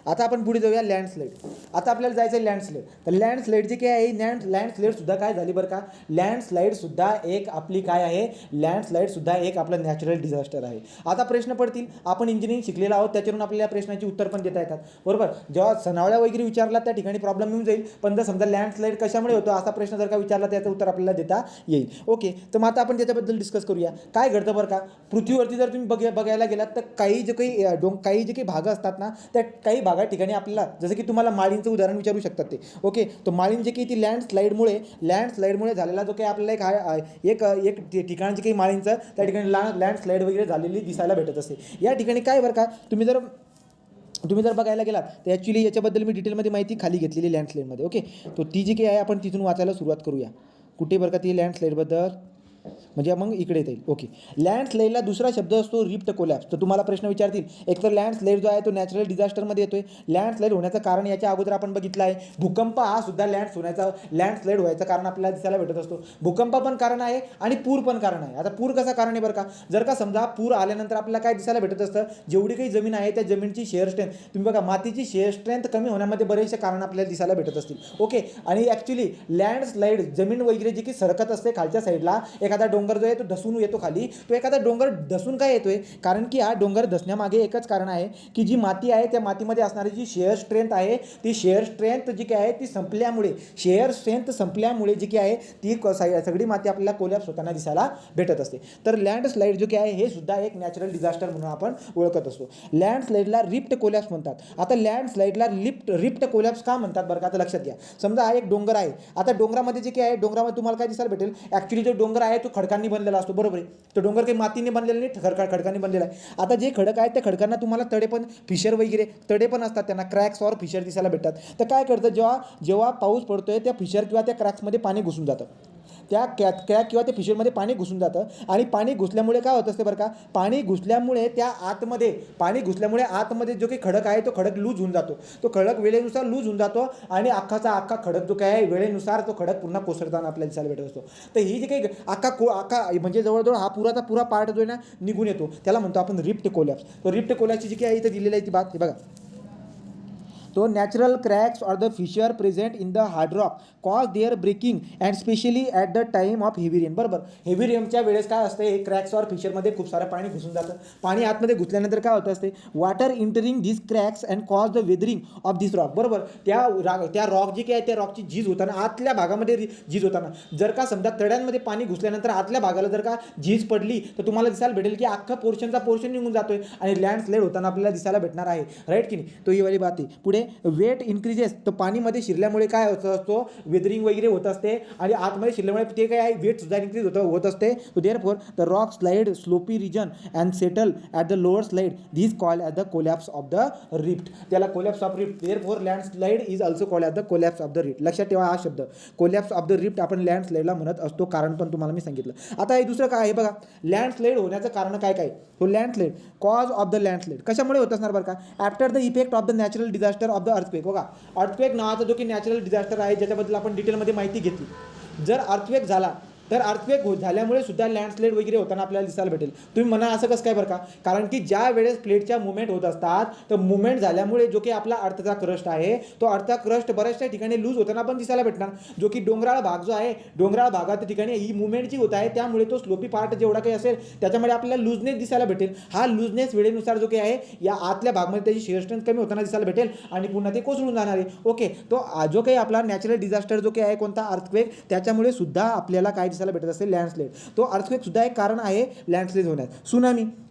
आता आपण पुढे जाऊया लँडस्लाईड. आता आपल्याला जायचं आहे लँडस्लाईड. तर लँडस्लाईड जी काय आहे लँडस्लाईडसुद्धा काय झाली बरं का, लँडस्लाईडसुद्धा एक आपली काय आहे, लँडस्लाईडसुद्धा एक आपलं नॅचरल डिझास्टर आहे. आता प्रश्न पडतील, आपण इंजिनिअरिंग शिकलेलं आहोत त्याच्यावरून आपल्याला प्रश्नाची उत्तर पण देता येतात बरोबर. जेव्हा सनावळ्या वगैरे विचारला त्या ठिकाणी प्रॉब्लेम येऊन जाईल, पण जर समजा लँडस्लाईड कशामुळे होतो असा प्रश्न जर का विचारला त्याचं उत्तर आपल्याला देता येईल. ओके, तर मग आता आपण त्याच्याबद्दल डिस्कस करूया. काय घडतं बरं का, पृथ्वीवरती जर तुम्ही बघायला गेलात तर काही जे काही भाग असतात ना, त्या काही भागा ठिकाणी आपल्याला जसं की तुम्हाला माळींचं उदाहरण विचारू शकतात ते. ओके, तो माळीन जे की ती लँडस्लाईडमुळे झालेला जो काही आपल्याला एक ठिकाण जे काही माळींचं त्या ठिकाणी लँडस्लाईड वगैरे झालेली दिसायला भेटत असते. या ठिकाणी काय बरं का, तुम्ही जर बघायला गेलात तर ॲक्च्युली याच्याबद्दल मी डिटेलमध्ये माहिती खाली घेतलेली लँडस्लाईडमध्ये. ओके, तो ती जी काही आहे आपण तिथून वाचायला सुरुवात करूया. कुठे बरं का ती लँडस्लाईडबद्दल, म्हणजे मग इकडे येईल. ओके, लँडस्लाईडला दुसरा शब्द असतो रिफ्ट कोलॅप्स. तर तुम्हाला प्रश्न विचारतील, एक तर लँडस्लाईड जो आहे तो नॅचरल डिझास्टरमध्ये येतोय. लँडस्लाईड होण्याचं कारण याच्या अगोदर आपण बघितलं आहे, भूकंप हा सुद्धा लँडस्लाईड व्हायचं कारण आपल्याला दिसायला भेटत असतो. भूकंप पण कारण आहे आणि पूर पण कारण आहे. आता पूर कसा कारण आहे बरं का, जर का समजा पूर आल्यानंतर आपल्याला काय दिसायला भेटत असतं, जेवढी काही जमीन आहे त्या जमिनीची शेअर स्ट्रेंथ, तुम्ही बघा मातीची शेअर स्ट्रेंथ कमी होण्यामध्ये बरेचसे कारण आपल्याला दिसायला भेटत असतील. ओके, आणि ॲक्च्युली लँडस्लाईड जमीन वगैरे जी की सरकत असते खालच्या साईडला, एखादा डोंगर जो आहे तो धसून येतो खाली, तो एखादा डोंगर धसून काय येतोय, कारण की हा डोंगर धसण्यामागे एकच कारण आहे की जी माती आहे त्या मातीमध्ये असणारी जी शेअर स्ट्रेंथ आहे, ती शेअर स्ट्रेंथ जी काय आहे ती संपल्यामुळे जी काय आहे ती सगळी माती आपल्याला कोलॅप्स होताना दिसायला भेटत असते. तर लँडस्लाईड जो काय आहे हे सुद्धा एक नॅचरल डिझास्टर म्हणून आपण ओळखत असतो. लँडस्लाईडला रिफ्ट कोलॅप्स म्हणतात. आता लँडस्लाईडला रिफ्ट कोलॅप्स का म्हणतात बरं का, आता लक्षात घ्या. समजा हा एक डोंगर आहे, आता डोंगरामध्ये जे काय आहे, डोंगरामध्ये तुम्हाला काय दिसायला भेटेल, ॲक्च्युली जो डोंगर आहे तो खडकांनी बनलेला असतो बरोबर आहे. तो डोंगर काही मातीने बनलेला नाही, खडकांनी बनलेला आहे. आता जे खडक आहेत त्या खडकांना तुम्हाला तडे पण असतात, त्यांना क्रॅक्स और फिशर दिसायला भेटतात. तर काय करतं, जेव्हा पाऊस पडतोय त्या फिशर किंवा त्या क्रॅक्समध्ये पाणी घुसून जातं, त्या क्रॅक किंवा त्या फिशरमध्ये पाणी घुसून जातं. आणि पाणी घुसल्यामुळे काय होत असते बरं का, पाणी घुसल्यामुळे आतमध्ये जो काही खडक आहे तो खडक लूज होऊन जातो. तो खडक वेळेनुसार लूज होऊन जातो आणि अख्खा खडक जो काय आहे वेळेनुसार तो खडक पुन्हा कोसळताना आपल्याला दिसायला भेटत असतो. तर ही जी काही अख्खा म्हणजे जवळजवळ हा पुरा पार्ट जो आहे ना निघून येतो, त्याला म्हणतो आपण रिफ्ट कोलॅप्स. तो रिफ्ट कोलॅप्सची जी काही आहे इथं दिलेली आहे ती बात हे बघा. तो natural cracks or the fissure present in the hard rock cause there breaking and specially at the time of heavy rain. बरोबर, हेवी रेनच्या वेळेस काय असते, हे क्रॅक्स ऑर फिशरमध्ये खूप सारं पाणी घुसून जातं. पाणी आतमध्ये घुसल्यानंतर काय होतं असते, water entering this cracks and cause the weathering of this rock. बरोबर, त्या रॉक जी काय आहे त्या रॉकची झीज होताना आतल्या भागामध्ये झीज होताना, जर का समजा तड्यांमध्ये पाणी घुसल्यानंतर आतल्या भागाला जर का झीज पडली तर तुम्हाला दिसायला भेटेल की अख्खा पोर्शन निघून जातोय आणि लँडस्लाईड होताना आपल्याला दिसायला भेटणार आहे. राईट की नाही, तो ही वाली बात आहे. पुढे वेट इन्क्रीजेस, तर पाणीमध्ये शिरल्यामुळे काय होत असतो, वेदरिंग वगैरे होत असते आणि आतमध्ये शिरल्यामुळे ते काय आहे वेट सुद्धा इन्क्रीज होत असते. Therefore the rock slide slopy region and settle at the lower slide this called at the collapse of the rift. त्याला collapse of rift. Therefore landslide is also called at the collapse of the rift. लक्षात ठेवा हा शब्द collapse of the रिफ्ट आपण लँडस्लाइडला म्हणत असतो, कारण पण तुम्हाला मी सांगितलं. आता हे दुसरं काय आहे बघा, लँडस्लाइड होण्याचं कारण काय तो landslide cause of the landslide कशामुळे होत असणार बरं का, after the effect of the natural disaster of the earthquake. बघा, अर्थक्वेक नावाचा जो की नॅचरल डिझास्टर आहे ज्याच्याबद्दल आपण डिटेलमध्ये माहिती घेतली. जर अर्थक्वेक झाला तर अर्थक्वेक झाल्यामुळे सुद्धा लँडस्लाईड वगैरे होताना आपल्याला दिसायला भेटेल. तुम्ही म्हणा असं कसं काय बरं का, कारण की ज्या वेळेस प्लेटच्या मुवमेंट होत असतात तर मुवमेंट झाल्यामुळे जो की आपला अर्थचा क्रस्ट आहे तो अर्थचा क्रस्ट बऱ्याचशा ठिकाणी लूज होताना पण दिसायला भेटणार. जो की डोंगराळ भाग जो आहे, डोंगराळ भागाच्या ठिकाणी ही मुवमेंट जी होत आहे त्यामुळे तो स्लोपी पार्ट जेवढा काही असेल त्याच्यामध्ये आपल्याला लूजनेस दिसायला भेटेल. हा लूजनेस वेळेनुसार जो काही आहे या आतल्या भागामध्ये त्याची शेअर स्ट्रेंथ कमी होताना दिसायला भेटेल आणि पुन्हा ते कोसळून जाणार आहे. ओके, तो जो काही आपला नॅचरल डिझास्टर जो काही आहे कोणता अर्थक्वेक, त्याच्यामुळे सुद्धा आपल्याला काय दिसायला भेटत असेल लँडस्लाईड. तो अर्थक्वेक सुद्धा एक कारण आहे लँडस्लाईड होण्यात.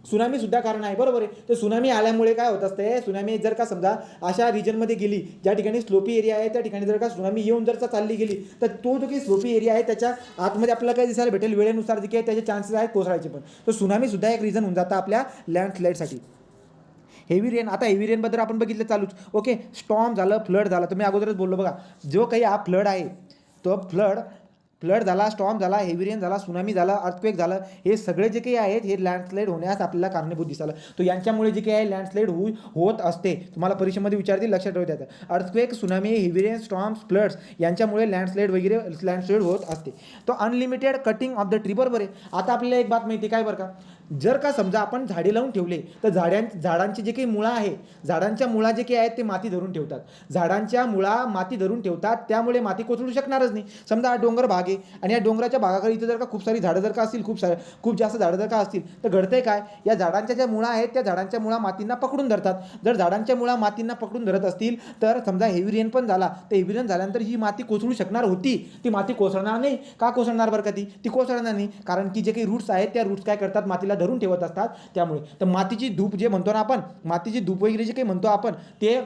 सुनामी सुद्धा कारण आहे बरोबर आहे. तर सुनामी आल्यामुळे काय होत असते, सुनामी जर का समजा अशा रिजनमध्ये गेली ज्या ठिकाणी स्लोपी एरिया आहे त्या ठिकाणी जर का सुनामी येऊन जर का चालली गेली तर तो जो काही स्लोपी एरिया आहे त्याच्या आतमध्ये आपल्याला काय दिसायला भेटेल वेळेनुसार जे काही त्याचे चान्सेस आहेत कोसळायचे पण. तर सुनामी सुद्धा एक रिझन होऊन जातं आपल्या लँडस्लाईडसाठी. हेवी रेन, आता हेवी रेनबद्दल आपण बघितलं चालूच. ओके, स्टॉर्म झालं, फ्लड झालं, तर मी अगोदरच बोललो बघा, जो काही हा फ्लड आहे तो फ्लड झाला, स्टॉर्म झाला, हेवी रेन झाला, सुनामी झाला, अर्थक्वेक झालं, हे सगळे जे काही आहेत हे लँडस्लाईड होण्यास आपल्याला कारणीभूत दिसायला. तो यांच्यामुळे जे काही आहे लँडस्लाईड होत असते. तुम्हाला परीक्षेमध्ये विचारतील, लक्षात ठेवता येतं. Earthquake, tsunami, heavy rain, storms, floods यांच्यामुळे लँडस्लाईड होत असते. तो unlimited cutting of the tree. बरोबर आहे. आता आपल्याला एक बात माहिती काय बरं का, जर का समजा आपण झाडे लावून ठेवले तर झाडांचे जे काही मुळा आहे, झाडांच्या मुळा जे काही आहेत ते माती धरून ठेवतात. झाडांच्या मुळा माती धरून ठेवतात, त्यामुळे माती कोसळू शकणारच नाही. समजा हा डोंगर भाग आहे आणि या डोंगराच्या भागाकडे इथे जर का खूप सारी झाडं जर का असतील, खूप जास्त झाडं जर का असतील, तर घडतंय काय, या झाडांच्या ज्या मुळा आहेत त्या झाडांच्या मुळा मातींना पकडून धरतात. जर झाडांच्या मुळा मातींना पकडून धरत असतील तर समजा हेवी रेन पण झाला, तर हेवी रेन झाल्यानंतर ही माती कोसळू शकणार होती, ती माती कोसळणार नाही. का कोसळणार बरं का, ती कोसळणार नाही कारण की जे काही रूट्स आहेत त्या रूट्स काय करतात, मातीला धरून ठेवत असतात. त्यामुळे तर मातीची धूप जे म्हणतो ना आपण, मातीची धूप वगैरे जे काही म्हणतो आपण ते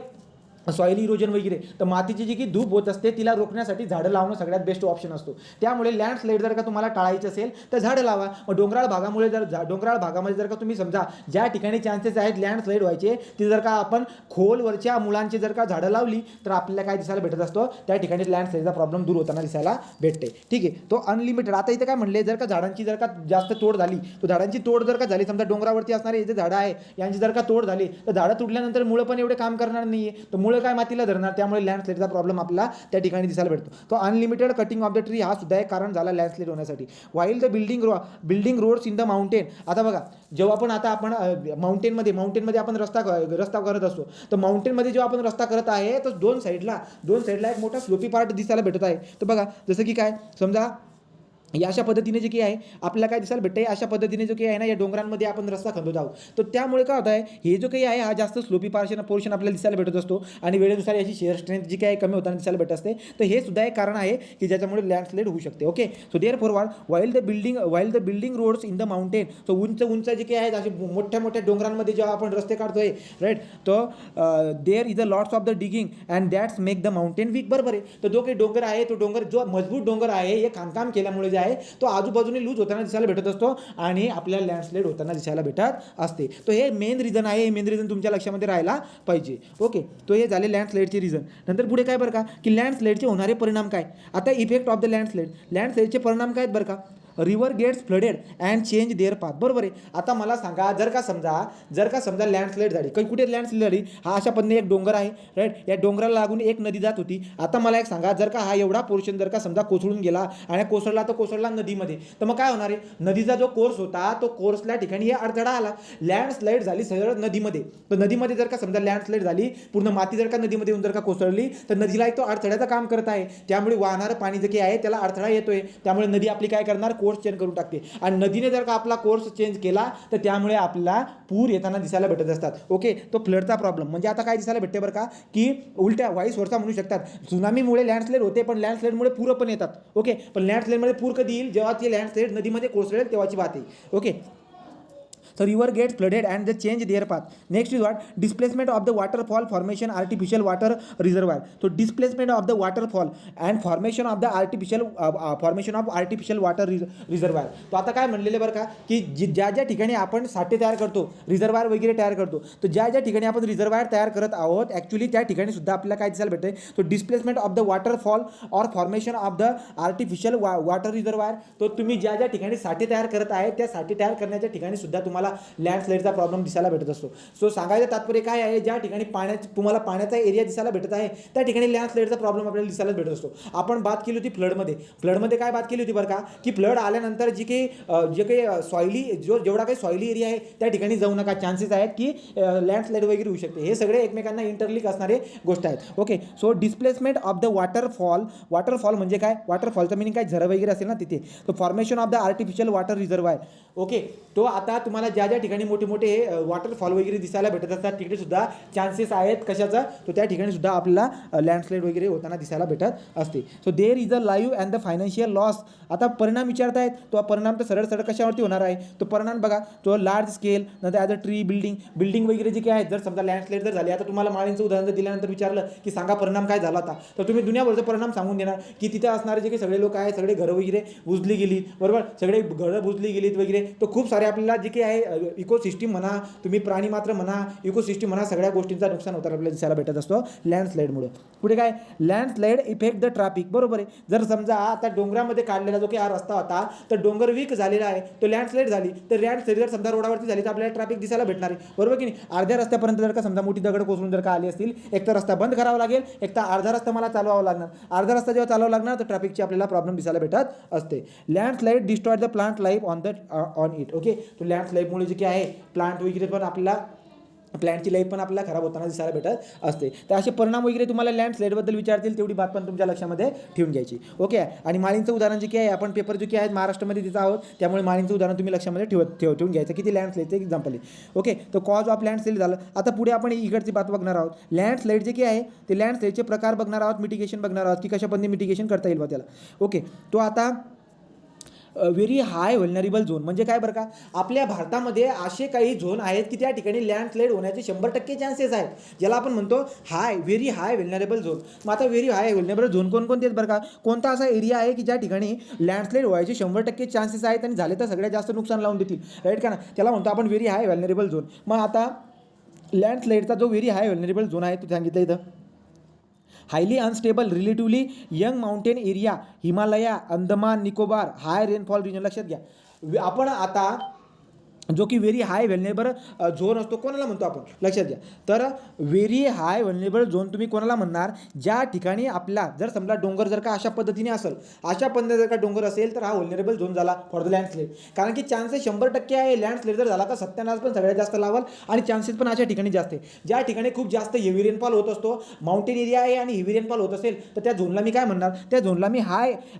सॉइल इरोजन वगैरे, तर मातीची जी की धूप होत असते तिला रोखण्यासाठी झाडं लावणं सगळ्यात बेस्ट ऑप्शन असतो. त्यामुळे लँडस्लाईड जर का तुम्हाला टाळायचं असेल तर झाडं लावा. मग डोंगराळ भागामुळे डोंगराळ भागामध्ये जर का तुम्ही समजा ज्या ठिकाणी चान्सेस आहेत लँडस्लाईड व्हायचे, ती जर का आपण खोलवरच्या मुलांची जर का झाडं लावली तर आपल्याला काय दिसायला भेटत असतो, त्या ठिकाणी लँडस्लाईडचा प्रॉब्लेम दूर होताना दिसायला भेटते. ठीक आहे, तो अनलिमिटेड. आता इथे काय म्हणले, जर का झाडांची जर का जास्त तोड झाली, तर झाडांची तोड जर का झाली, समजा डोंगरावरती असणारे जे झाडं आहे यांची जर का तोड झाली, तर झाडं तुटल्यानंतर मुळं पण एवढे काम करणार नाहीये, तर मुळं काय मातीला धरणार, त्यामुळे लँडस्लाईडचा प्रॉब्लेम आपल्याला त्या ठिकाणी दिसायला भेटतो. तो unlimited cutting of the tree हा सुद्धा एक कारण झाला लँडस्लाईड होण्यासाठी. While the building roads in the mountain. आता बघा, जेव्हा पण आता आपण माउंटेनमध्ये आपण रस्ता करत असतो, तर माउंटेनमध्ये जेव्हा आपण रस्ता करत आहे तर दोन साईडला एक मोठा स्लोपी पार्ट दिसायला भेटत आहे. तर बघा, जसं की काय समजा या अशा पद्धतीने जे काही आहे आपल्याला काय दिसायला भेटते, अशा पद्धतीने जो काही आहे ना या डोंगरांमध्ये आपण रस्ता खंदत आहोत, तर त्यामुळे काय होत आहे, हे जो काही आहे हा जास्त स्लोपी पोर्शन आपल्याला दिसायला भेटत असतो आणि वेळेनुसार याची शेअर स्ट्रेंथ जी काही कमी होताना दिसायला भेटत असते. तर हे सुद्धा एक कारण आहे की ज्याच्यामुळे लँडस्लाईड होऊ शकते. Okay, so there forward while the building roads in the mountain. So उंच जे काही आहेत असे मोठ्या डोंगरांमध्ये जेव्हा आपण रस्ते काढतोय, राईट, तर there is a lots of the digging and that's make the mountain weak. बरोबर आहे, तर जो काही डोंगर आहे, तो डोंगर जो मजबूत डोंगर आहे हे खाणकाम केल्यामुळे आहे तो आजूबाजूने लूज होताना दिसायला भेटत असतो आणि आपल्याला लँडस्लाईड होताना दिसायला भेटत असते. तो हे मेन रिझन आहे, हे मेन रिझन तुमच्या लक्षामध्ये राहायला पाहिजे. ओके, तो हे झाले लँडस्लाईडचे रिझन. नंतर पुढे काय बरं का, की लँडस्लाईडचे होणारे परिणाम काय. आता इफेक्ट ऑफ द लँडस्लाईडचे परिणाम काय आहेत बरं का. River gets flooded and change their path. बरोबर आहे. आता मला सांगा, जर का समजा लँडस्लाईड झाली, कुठे लँडस्लाईड झाली, हा अशा पद्धतीने एक डोंगर आहे, राईट, या डोंगराला लागून एक नदी जात होती. आता मला एक सांगा, जर का हा एवढा पोर्शन जर का समजा कोसळून गेला आणि कोसळला नदीमध्ये, तर मग काय होणार आहे, नदीचा जो कोर्स होता तो कोर्सल्या ठिकाणी हे अडथळा आला, लँडस्लाईड झाली सरळ नदीमध्ये. तर नदीमध्ये जर का समजा लँडस्लाईड झाली, पूर्ण माती जर का नदीमध्ये येऊन जर का कोसळली, तर नदीला एक तो अडथळ्याचं काम करत आहे, त्यामुळे वाहणारं पाणी जे काही आहे त्याला अडथळा येतोय, त्यामुळे नदी आपली काय करणार, कोर्स चेंज करून टाकते. आणि नदीने जर का आपला कोर्स चेंज केला तर त्यामुळे आपल्याला पूर येताना दिसायला भेटत असतात. ओके, तो फ्लडचा प्रॉब्लेम म्हणजे आता काय दिसायला भेटते बरं का, की उलट्या वाईस वर्षा म्हणू शकतात. सुनामीमुळे लँडस्लाईड होते, पण लँडस्लाईडमुळे पूर पण येतात. ओके, पण लँडस्लाईडमध्ये पूर कधी येईल, जेव्हा ती लँडस्लाईड नदीमध्ये कोसळेल तेव्हाची बात आहे. Okay, so river gets flooded and they change their path. Next is what, displacement of the waterfall formation artificial water reservoir. So displacement of the waterfall and formation of artificial water reservoir. तो आता काय म्हणलेले बरं का, की ज्या ठिकाणी आपण साठे तयार करतो, रिझर्वायर वगैरे तयार करतो, तर ज्या ठिकाणी आपण रिझर्वायर तयार करत आहोत ॲक्च्युली त्या ठिकाणी सुद्धा आपल्याला काय दिसायला भेटते, तो displacement of the waterfall or formation of the artificial water reservoir. तो तुम्ही ज्या ठिकाणी साठे तयार करत आहे त्या साठे तयार करण्याच्या ठिकाणी सुद्धा तुम्हाला लँडस्लाईडचा प्रॉब्लेम दिसायला भेटत असतो. सो सांगायचं तात्पर्य काय आहे, ज्या ठिकाणी तुम्हाला पाण्याचा एरिया दिसायला भेटत आहे त्या ठिकाणी लँडस्लाईडचा प्रॉब्लेम आपल्याला दिसायला भेटत असतो. आपण बात केली होती फ्लडमध्ये काय बात केली होती बरं का, की फ्लड आल्यानंतर जे काही सॉइली जेवढा काही सॉइली एरिया आहे त्या ठिकाणी जाऊ नका, चान्सेस आहेत की लँडस्लाईड वगैरे होऊ शकते. हे सगळे एकमेकांना इंटरलिंक असणारे गोष्ट आहेत. Okay, so displacement of the waterfall म्हणजे काय, वॉटरफॉलचं मिनिंग काय, झरं वगैरे असेल ना तिथे, तो formation of the artificial water reservoir. Okay, तो आता तुम्हाला ज्या ठिकाणी मोठे वॉटरफॉल वगैरे दिसायला भेटत असतात तिकडे सुद्धा चान्सेस आहेत कशाचा, तो त्या ठिकाणी सुद्धा आपल्याला लँडस्लाईड वगैरे होताना दिसायला भेटत असते. So there is a live and the financial loss. आता परिणाम विचारतायत, तो परिणाम तर सरळ कशावरती होणार आहे, तो परिणाम बघा, तो लार्ज स्केल, नंतर ॲज अ ट्री बिल्डिंग वगैरे जे काही आहेत, जर समजा लँडस्लाईड जर झाली, आता तुम्हाला माळींचं उदाहरण दिल्यानंतर विचारलं की सांगा परिणाम काय झाला होता, तर तुम्ही दुनियाभरचा परिणाम सांगून देणार की तिथे असणारे जे काही सगळे लोक आहेत, सगळे घरं वगैरे बुजली गेलीत, बरोबर, सगळे घरं बुजली गेलीत वगैरे, तर खूप सारे आपल्याला जे काही आहे इकोसिस्टीम म्हणा, तुम्ही प्राणी मात्र म्हणा, इकोसिस्टीम म्हणा, सगळ्या गोष्टींचा नुकसान होताना आपल्याला दिसायला भेटत असतो लँडस्लाईडमुळे. पुढे काय, लँडस्लाईड इफेक्ट द ट्रॅफिक. बरोबर आहे. जर समजा आता डोंगरामध्ये काढलेला जो काही हा रस्ता होता तर डोंगर वीक झालेला आहे, तो लँडस्लाईड झाली, तर लँडस्लाईड जर समजा रोडावरती झाली तर आपल्याला ट्रॅफिक दिसायला भेटणार आहे. बरोबर की नाही. अर्ध्या रस्त्यापर्यंत जर का समजा मोठी दगड कोसळून जर का आली असतील, एक तर रस्ता बंद करावा लागेल, एक तर अर्धा रस्ता मला चालवावा लागणार. अर्धा रस्ता जेव्हा चालवावा लागणार तर ट्रॅफिकची आपल्याला प्रॉब्लेम दिसायला भेटत असते. Landslide destroy the plant life on it. Okay. तो लँडस्लाईडमुळे जे काही आहे प्लांट वगैरे पण आपल्याला, प्लॅनची लाईफ पण आपल्याला खराब होताना दिसायला भेटत असते. तर असे परिणाम वगैरे तुम्हाला लँडस्लाईडबद्दल विचारतील तेवढी बात पण तुमच्या लक्षामध्ये ठेवून घ्यायची. ओके. आणि माळींचं उदाहरण जे काही आहे, आपण पेपर जे काही आहेत महाराष्ट्रामध्ये देत आहोत, त्यामुळे माळींचं उदाहरण तुम्ही लक्षामध्ये ठेवून घ्यायचं की ते लँडस्लाईडचं एक्झाम्पल आहे. ओके. तर कॉज ऑफ लँडस्लाईड झालं. आता पुढे आपण इकडची बात बघणार आहोत. लँडस्लाईड जे काही आहे ते लँडस्लाईडचे प्रकार बघणार आहोत, मिटिगेशन बघणार आहोत की कशा पद्धतीने मिटिगेशन करता येईल बा त्याला. ओके. तो आता व्हेरी हाय व्हल्नरेबल झोन म्हणजे काय बरं का, आपल्या भारतामध्ये असे काही झोन आहेत की त्या ठिकाणी लँडस्लाईड होण्याचे 100% चान्सेस आहेत, ज्याला आपण म्हणतो व्हेरी हाय व्हल्नरेबल झोन. मग आता व्हेरी हाय व्हल्नरेबल झोन कोणकोणते आहेत बरं का, कोणता असा एरिया आहे की ज्या ठिकाणी लँडस्लाईड व्हायचे 100% चान्सेस आहेत आणि झाले तर सगळ्यात जास्त नुकसान लावून देतील, राईट का ना. त्याला म्हणतो आपण व्हेरी हाय व्हल्नरेबल झोन. मग आता लँडस्लाईडचा जो व्हेरी हाय व्हल्नरेबल झोन आहे तो सांगितलं इथं, highly unstable relatively young mountain area, Himalaya, Andaman Nicobar, high rainfall region. लक्षात घ्या, आपण आता जो की व्हेरी हाय व्हल्नरेबल झोन असतो कोणाला म्हणतो आपण, लक्षात घ्या. तर व्हेरी हाय व्हल्नरेबल झोन तुम्ही कोणाला म्हणणार, ज्या ठिकाणी आपला जर समजा डोंगर जर का अशा पद्धतीने असेल, अशा पद्धतीने जर का डोंगर असेल तर हा व्हल्नरेबल झोन झाला फॉर द लँडस्लाईड. कारण की चान्सेस 100% आहे. लँडस्लाईड जर झाला तर सत्यानाश पण सगळ्यात जास्त लावल आणि चान्सेस पण अशा ठिकाणी जास्त आहे. ज्या ठिकाणी खूप जास्त हेवी रेनफॉल होत असतो, माउंटेन एरिया आहे आणि हेवी रेनफॉल होत असेल तर त्या झोनला मी काय म्हणणार, त्या झोनला मी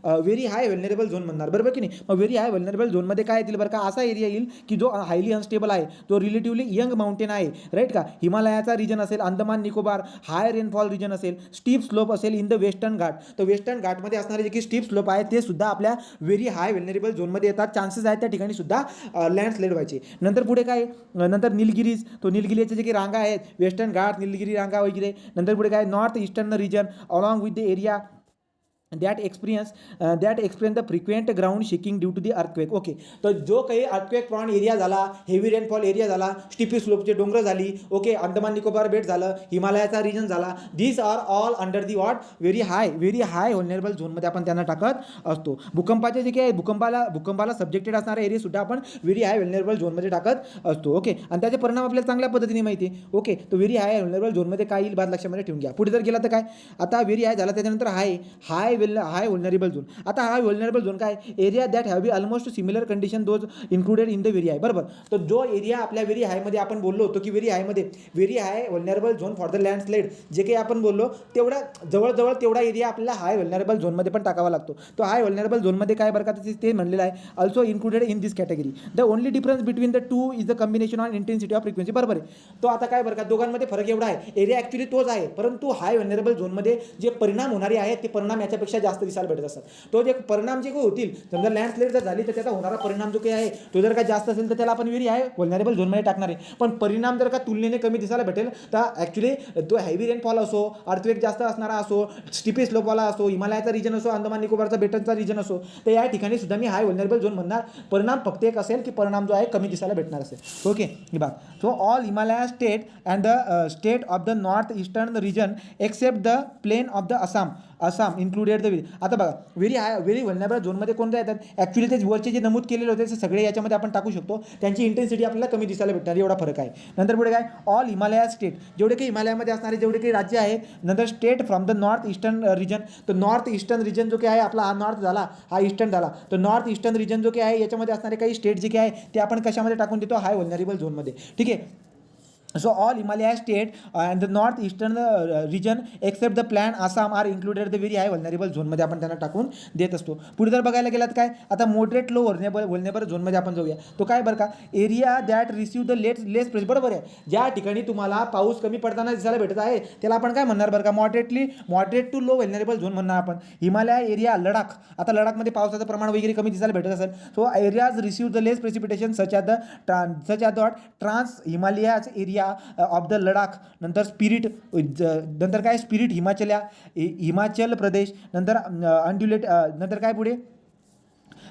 व्हेरी हाय व्हल्नरेबल झोन म्हणणार. बरोबर की नाही. मग व्हेरी हाय व्हल्नरेबल झोनमध्ये काय येतील बरं का, असा एरिया येईल की जो हायली अनस्टेबल आहे, तो रिलेटिव्हली यंग माउंटेन आहे, राईट का. हिमालयाचा रिजन असेल, Andaman Nicobar, high rainfall region असेल, स्टीप स्लोप असेल इन द वेस्टर्न घाट. तर वेस्टर्न घाटमध्ये असणारे जे की स्टीप स्लोप आहे ते सुद्धा आपल्या व्हेरी हाय व्हल्नरेबल झोनमध्ये येतात. चान्सेस आहेत त्या ठिकाणी सुद्धा लँडस्लाईड व्हायचे. नंतर पुढे काय, नंतर निलगिरीज, तो निलगिरीचे जे काही रांगा आहेत, वेस्टर्न घाट, निलगिरी रांगा वगैरे. नंतर पुढे काय, north eastern region along with the area that experience the frequent ground shaking due to the earthquake. Okay. तर जो काही अर्थक्वेक प्रॉन एरिया झाला, हेवी रेनफॉल एरिया झाला, स्टिपी स्लोपचे डोंगर झाली, ओके, अंदमान निकोबार बेट झालं, हिमालयाचा रिजन झाला, these are all under the what very high vulnerable झोनमध्ये आपण त्यांना टाकत असतो. भूकंपाचे जे काही भूकंपाला सब्जेक्टेड असणारे एरिया सुद्धा आपण व्हेरी हाय व्हल्नरेबल झोनमध्ये टाकत असतो. ओके. आणि त्याचे परिणाम आपल्याला चांगल्या पद्धतीने माहिती आहे. ओके. तो व्हेरी हाय व्हल्नरेबल झोनमध्ये काय येईल बात लक्षामध्ये ठेवून घ्या. पुढे जर गेला तर काय, आता व्हेरी हाय झाला त्याच्यानंतर हाय व्हल्नरेबल झोन. आता हा व्हल्नरेबल झोन काय, area that have be almost similar condition those included in the very हाय. बरोबर. तर जो एरिया आपल्या व्हेरी हायमध्ये आपण बोललो होतो की very high vulnerable zone for the landslide, जे काही आपण बोललो तेवढा जवळजवळ तेवढा एरिया आपल्याला हाय व्हल्नरेबल झोनमध्ये पण टाकावा लागतो. तो हाय व्हल्नरेबल झोनमध्ये काय बरं का ते म्हणलेलं आहे, also included in this category. The only difference between the two is the combination on intensity of frequency. बरोबर आहे. तो आता काय बरं का, दोघांमध्ये फरक एवढा आहे, एरिया ॲक्च्युली तोच आहे, परंतु हाय व्हल्नरेबल झोनमध्ये जे परिणाम होणारे आहेत ते परिणाम याच्यापेक्षा जास्त दिसायला भेटत असतात. तो जे परिणाम जे होतील, समजा लँडस्लाईड जर झाली तर त्याचा होणारा परिणाम जो काही आहे तो जर का जास्त असेल तर त्याला आपण व्हेरी हाय व्हल्नरेबल झोनमध्ये टाकणार आहे. पण परिणाम जर का तुलनेने कमी दिसायला भेटेल तर ॲक्च्युली तो हेवी रेनफॉल असो, अर्थक्वेक जास्त असणारा असो, स्टिपी स्लोपवाला असो, हिमालयाचा रिजन असो, अंदमान निकोबारचा बेटांचा रिजन असो, तर या ठिकाणी सुद्धा मी हाय व्हल्नरेबल झोन म्हणणार. परिणाम फक्त एक असेल की परिणाम जो आहे कमी दिसायला भेटणार असेल. ओके. ही बात. So all Himalaya state and the state of the north eastern region except the plain of the Assam included the. आता बघा, व्हेरी व्हल्नरेबल झोनमध्ये कोणत्या येतात, ॲक्च्युली ते वरचे जे नमूद केलेले होते ते सगळे याच्यामध्ये आपण टाकू शकतो. त्यांची इंटेन्सिटी आपल्याला कमी दिसायला भेटणार, एवढा फरक आहे. नंतर पुढे काय, ऑल हिमालया स्टेट, जेवढे काही हिमालयामध्ये असणारे जेवढे काही राज्य आहे. नंतर state from the north eastern region, तर नॉर्थ ईस्टर्न रिजन जो काही आहे आपला, हा नॉर्थ झाला, हा ईस्टर्न झाला, तर नॉर्थ ईस्टर्न रिजन जो काही आहे याच्यामध्ये असणारे काही स्टेट जे काही आहे ते आपण कशामध्ये टाकून देतो, हाय व्हल्नरेबल झोनमध्ये. ठीक आहे. So all Himalaya state and the north eastern region except the plan Assam are included the very high vulnerable झोनमध्ये आपण त्यांना टाकून देत असतो. पुढे जर बघायला गेलात काय, आता मॉडरेट लो व्हल्नरेबल झोनमध्ये आपण जाऊया. तो काय बरं का, area that receive the less pressure. बरोबर आहे. ज्या ठिकाणी तुम्हाला पाऊस कमी पडताना दिसायला भेटत आहे त्याला आपण काय म्हणणार बरं का, मॉडरेट टू लो व्हल्नरेबल झोन म्हणणार आपण. हिमालय एरिया, लडाख, आता लडाखमध्ये पावसाचं प्रमाण वगैरे कमी दिसायला भेटत असेल. So areas receive the less precipitation such at trans Himalayas area of the Ladakh. नंतर नंतर काय स्पिरिट हिमाचल प्रदेश. नंतर अनड्युलेट, नंतर काय पुढे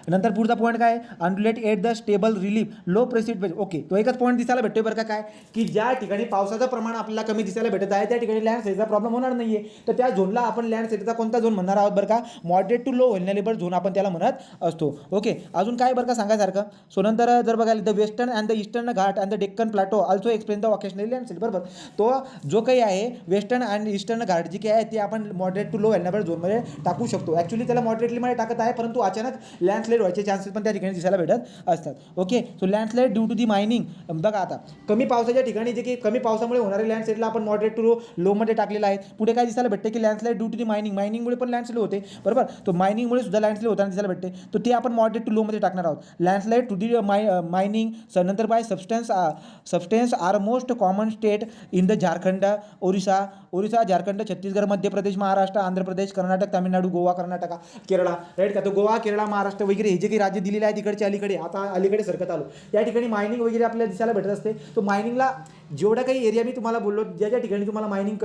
नंतर पुढचा पॉईंट काय undulate at the stable relief low precipitation. Okay, तो एकच पॉईंट दिसायला भेटतोय बरं का, काय की ज्या ठिकाणी पावसाचं प्रमाण आपल्याला कमी दिसायला भेटत आहे त्या ठिकाणी लँडस्लाईडचा प्रॉब्लेम होणार नाहीये. तर त्या झोनला आपण लँडस्लाईडचा कोणता झोन म्हणणार आहोत बरं का, मॉडरेट टू लो व्हल्नरेबल झोन आपण त्याला म्हणत असतो. ओके, अजून काय बरं का सांगायसारखं. सो नंतर जर बघायला the western and the eastern Ghat and the Deccan plateau also explain the occasionally landslide. बरोबर, तो जो काही आहे वेस्टर्न अँड ईस्टर्न घाट जी काही आहे ते आपण मॉडरेट टू लो व्हल्नरेबल झोनमध्ये टाकू शकतो. ॲक्च्युली त्याला मॉडरेटलीमध्ये टाकत आहे, परंतु अचानक लँडस्लाईड व्हायचे चान्सेस पण त्या ठिकाणी दिसायला भेटत असतात. Okay, so landslide due to the mining. बघा आता कमी पावसाच्या ठिकाणी जे की कमी पावसामुळे होणारे लँडस्लाईडला आपण मॉडरेट टू लोमध्ये टाकलेलं आहे. पुढे काय दिसायला भेटते की लँडस्लाईड ड्यू टू दी मायनिंगमुळे पण लँडस्लाईड होते. बरोबर, तो मायनिंगमुळे सुद्धा लँडस्लाईड होताना दिसायला भेटते. तर ते आपण मॉडरेट टू लोमध्ये टाकणार आहोत. लँडस्लाईड टू दी मायनिंग नंतर by substance are most common state in the Jharkhand, Orissa, Jharkhand, Chhattisgarh, Madhya Pradesh, Maharashtra, Andhra Pradesh, Karnataka, Tamil Nadu, Goa, Karnataka, Kerala. Right का, तो गोवा, केरळा, महाराष्ट्र वगैरे हे जे काही राज्य दिलेले आहे तिकडचे अलीकडे, आता अलीकडे सरकत आलो, या ठिकाणी मायनिंग वगैरे आपल्याला दिसायला भेटत असते. तो मायनिंगला जेवढा काही एरिया मी तुम्हाला बोललो, ज्या ठिकाणी तुम्हाला मायनिंग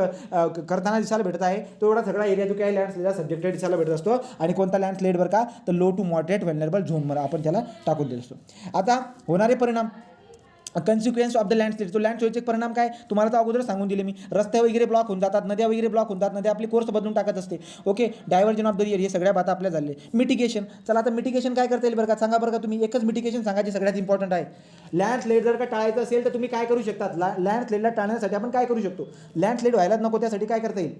करताना दिसायला भेटत आहे तो एवढा सगळा एरिया जो काही लँडस्लाईडला सब्जेक्टेड दिसायला भेटत असतो. आणि कोणता लँडस्लाईड बरं का, तर लो टू मॉडरेट व्हल्नरेबल झोनमध्ये आपण त्याला टाकून देत असतो. आता होणारे परिणाम, कन्सिक्वेन्स ऑफ द लँडस्लाईड. तो लँडस्लाईडचे परिणाम काय तुम्हाला तर अगोदर सांगून दिले मी. रस्ते वगैरे ब्लॉक होऊन जातात, नद्या वगैरे ब्लॉक होऊन जातात, नद्या आपली कोर्स बदलून टाकत असते. Okay, diversion of the river, हे सगळ्या बाता आपल्या झाले. मिटिगेशन, चला आता मिटिगेशन काय करता येईल बरं का, सांगा बरं का तुम्ही. एकच मिटिगेशन सांगा जे सगळ्यात इम्पॉर्टंट आहे. लँडस्लाईड जर का टाळायचं असेल तर तुम्ही काय करू शकता. लँडस्लाईडला टाळण्यासाठी आपण काय करू शकतो, लँडस्लाईड व्हायलाच नको त्यासाठी काय करता येईल.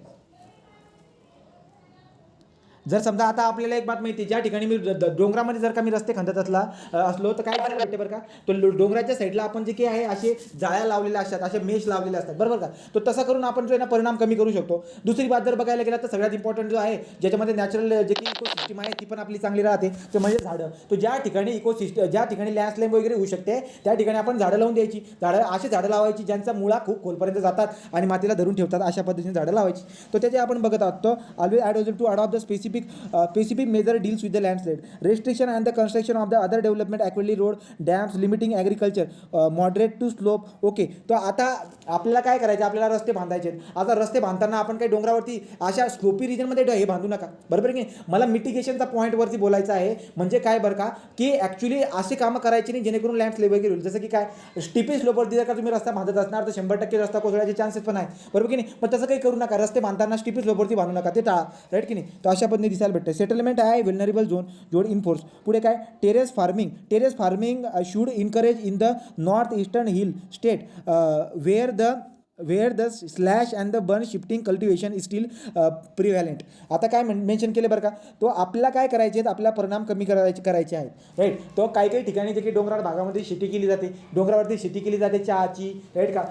जर समजा आता आपल्याला एक बात माहिती, ज्या ठिकाणी मी डोंगरामध्ये जर का मी रस्ते खंदत असलो तर काय करायला भेटते बरं का, तो डोंगराच्या साईडला आपण जे काही आहे असे जाळ्या लावलेल्या असतात, असे मेश लावलेले असतात. बरोबर का, तो तसं करून आपण जो आहे ना परिणाम कमी करू शकतो. दुसरी बात जर बघायला गेला तर सगळ्यात इम्पॉर्टंट जो आहे ज्याच्यामध्ये नॅचरल जे काही इकोसिस्टम आहे ती पण आपली चांगली राहते, ते म्हणजे झाडं. तो ज्या ठिकाणी इकोसिस्टम, ज्या ठिकाणी लँडस्लाईड वगैरे होऊ शकते त्या ठिकाणी आपण झाडं लावून द्यायची. असे झाडं लावायची ज्यांचा मुळा खूप खोलपर्यंत जातात आणि मातीला धरून ठेवतात, अशा पद्धतीने झाडं लावायची. तो त्याचे आपण बघत आहोत. तो always advise to adopt the specific measure deals with the landslide restriction and the construction of the other development equally road dams limiting agriculture moderate to slope. Okay, तो आता आपल्याला काय करायचं, आपल्याला रस्ते बांधायचे. आता रस्ते बांधताना आपण काही डोंगरावरती अशा स्लोपी रिजनमध्ये हे बांधू नका. बरोबर की मला मिटिगेशनचा पॉईंटवरती बोलायचं आहे. म्हणजे काय बरं का, की ॲक्च्युली अशी कामं करायची नाही जेणेकरून लँडस्लाईड वगैरे होईल. जसं की काय स्टिपी स्लोपवरती जर का तुम्ही रस्ता बांधत असणार तर 100% रस्ता कोसळण्याचे चान्सेस पण आहे. बरोबर की नाही, पण तसं काही करू नका. रस्ते बांधताना स्टिपी स्लोपवरती बांधू नका, ते टाळा. राईट की नाही, तो अशा पद्धतीने दिसायला भेटते. सेटलमेंट आहे व्हल्नरेबल झोन इन्फोर्स. पुढे काय terrace farming should encourage in the north eastern hill state where the slash and the burn shifting cultivation is still prevalent. आता काय मेन्शन केले बरं का, तो आपल्याला काय करायचे आहेत, आपल्याला परिणाम कमी करायचे आहेत. राईट, तो काही ठिकाणी जे की डोंगराळ भागामध्ये शेती केली जाते, डोंगरावरती शेती केली जाते चहाची. राईट का,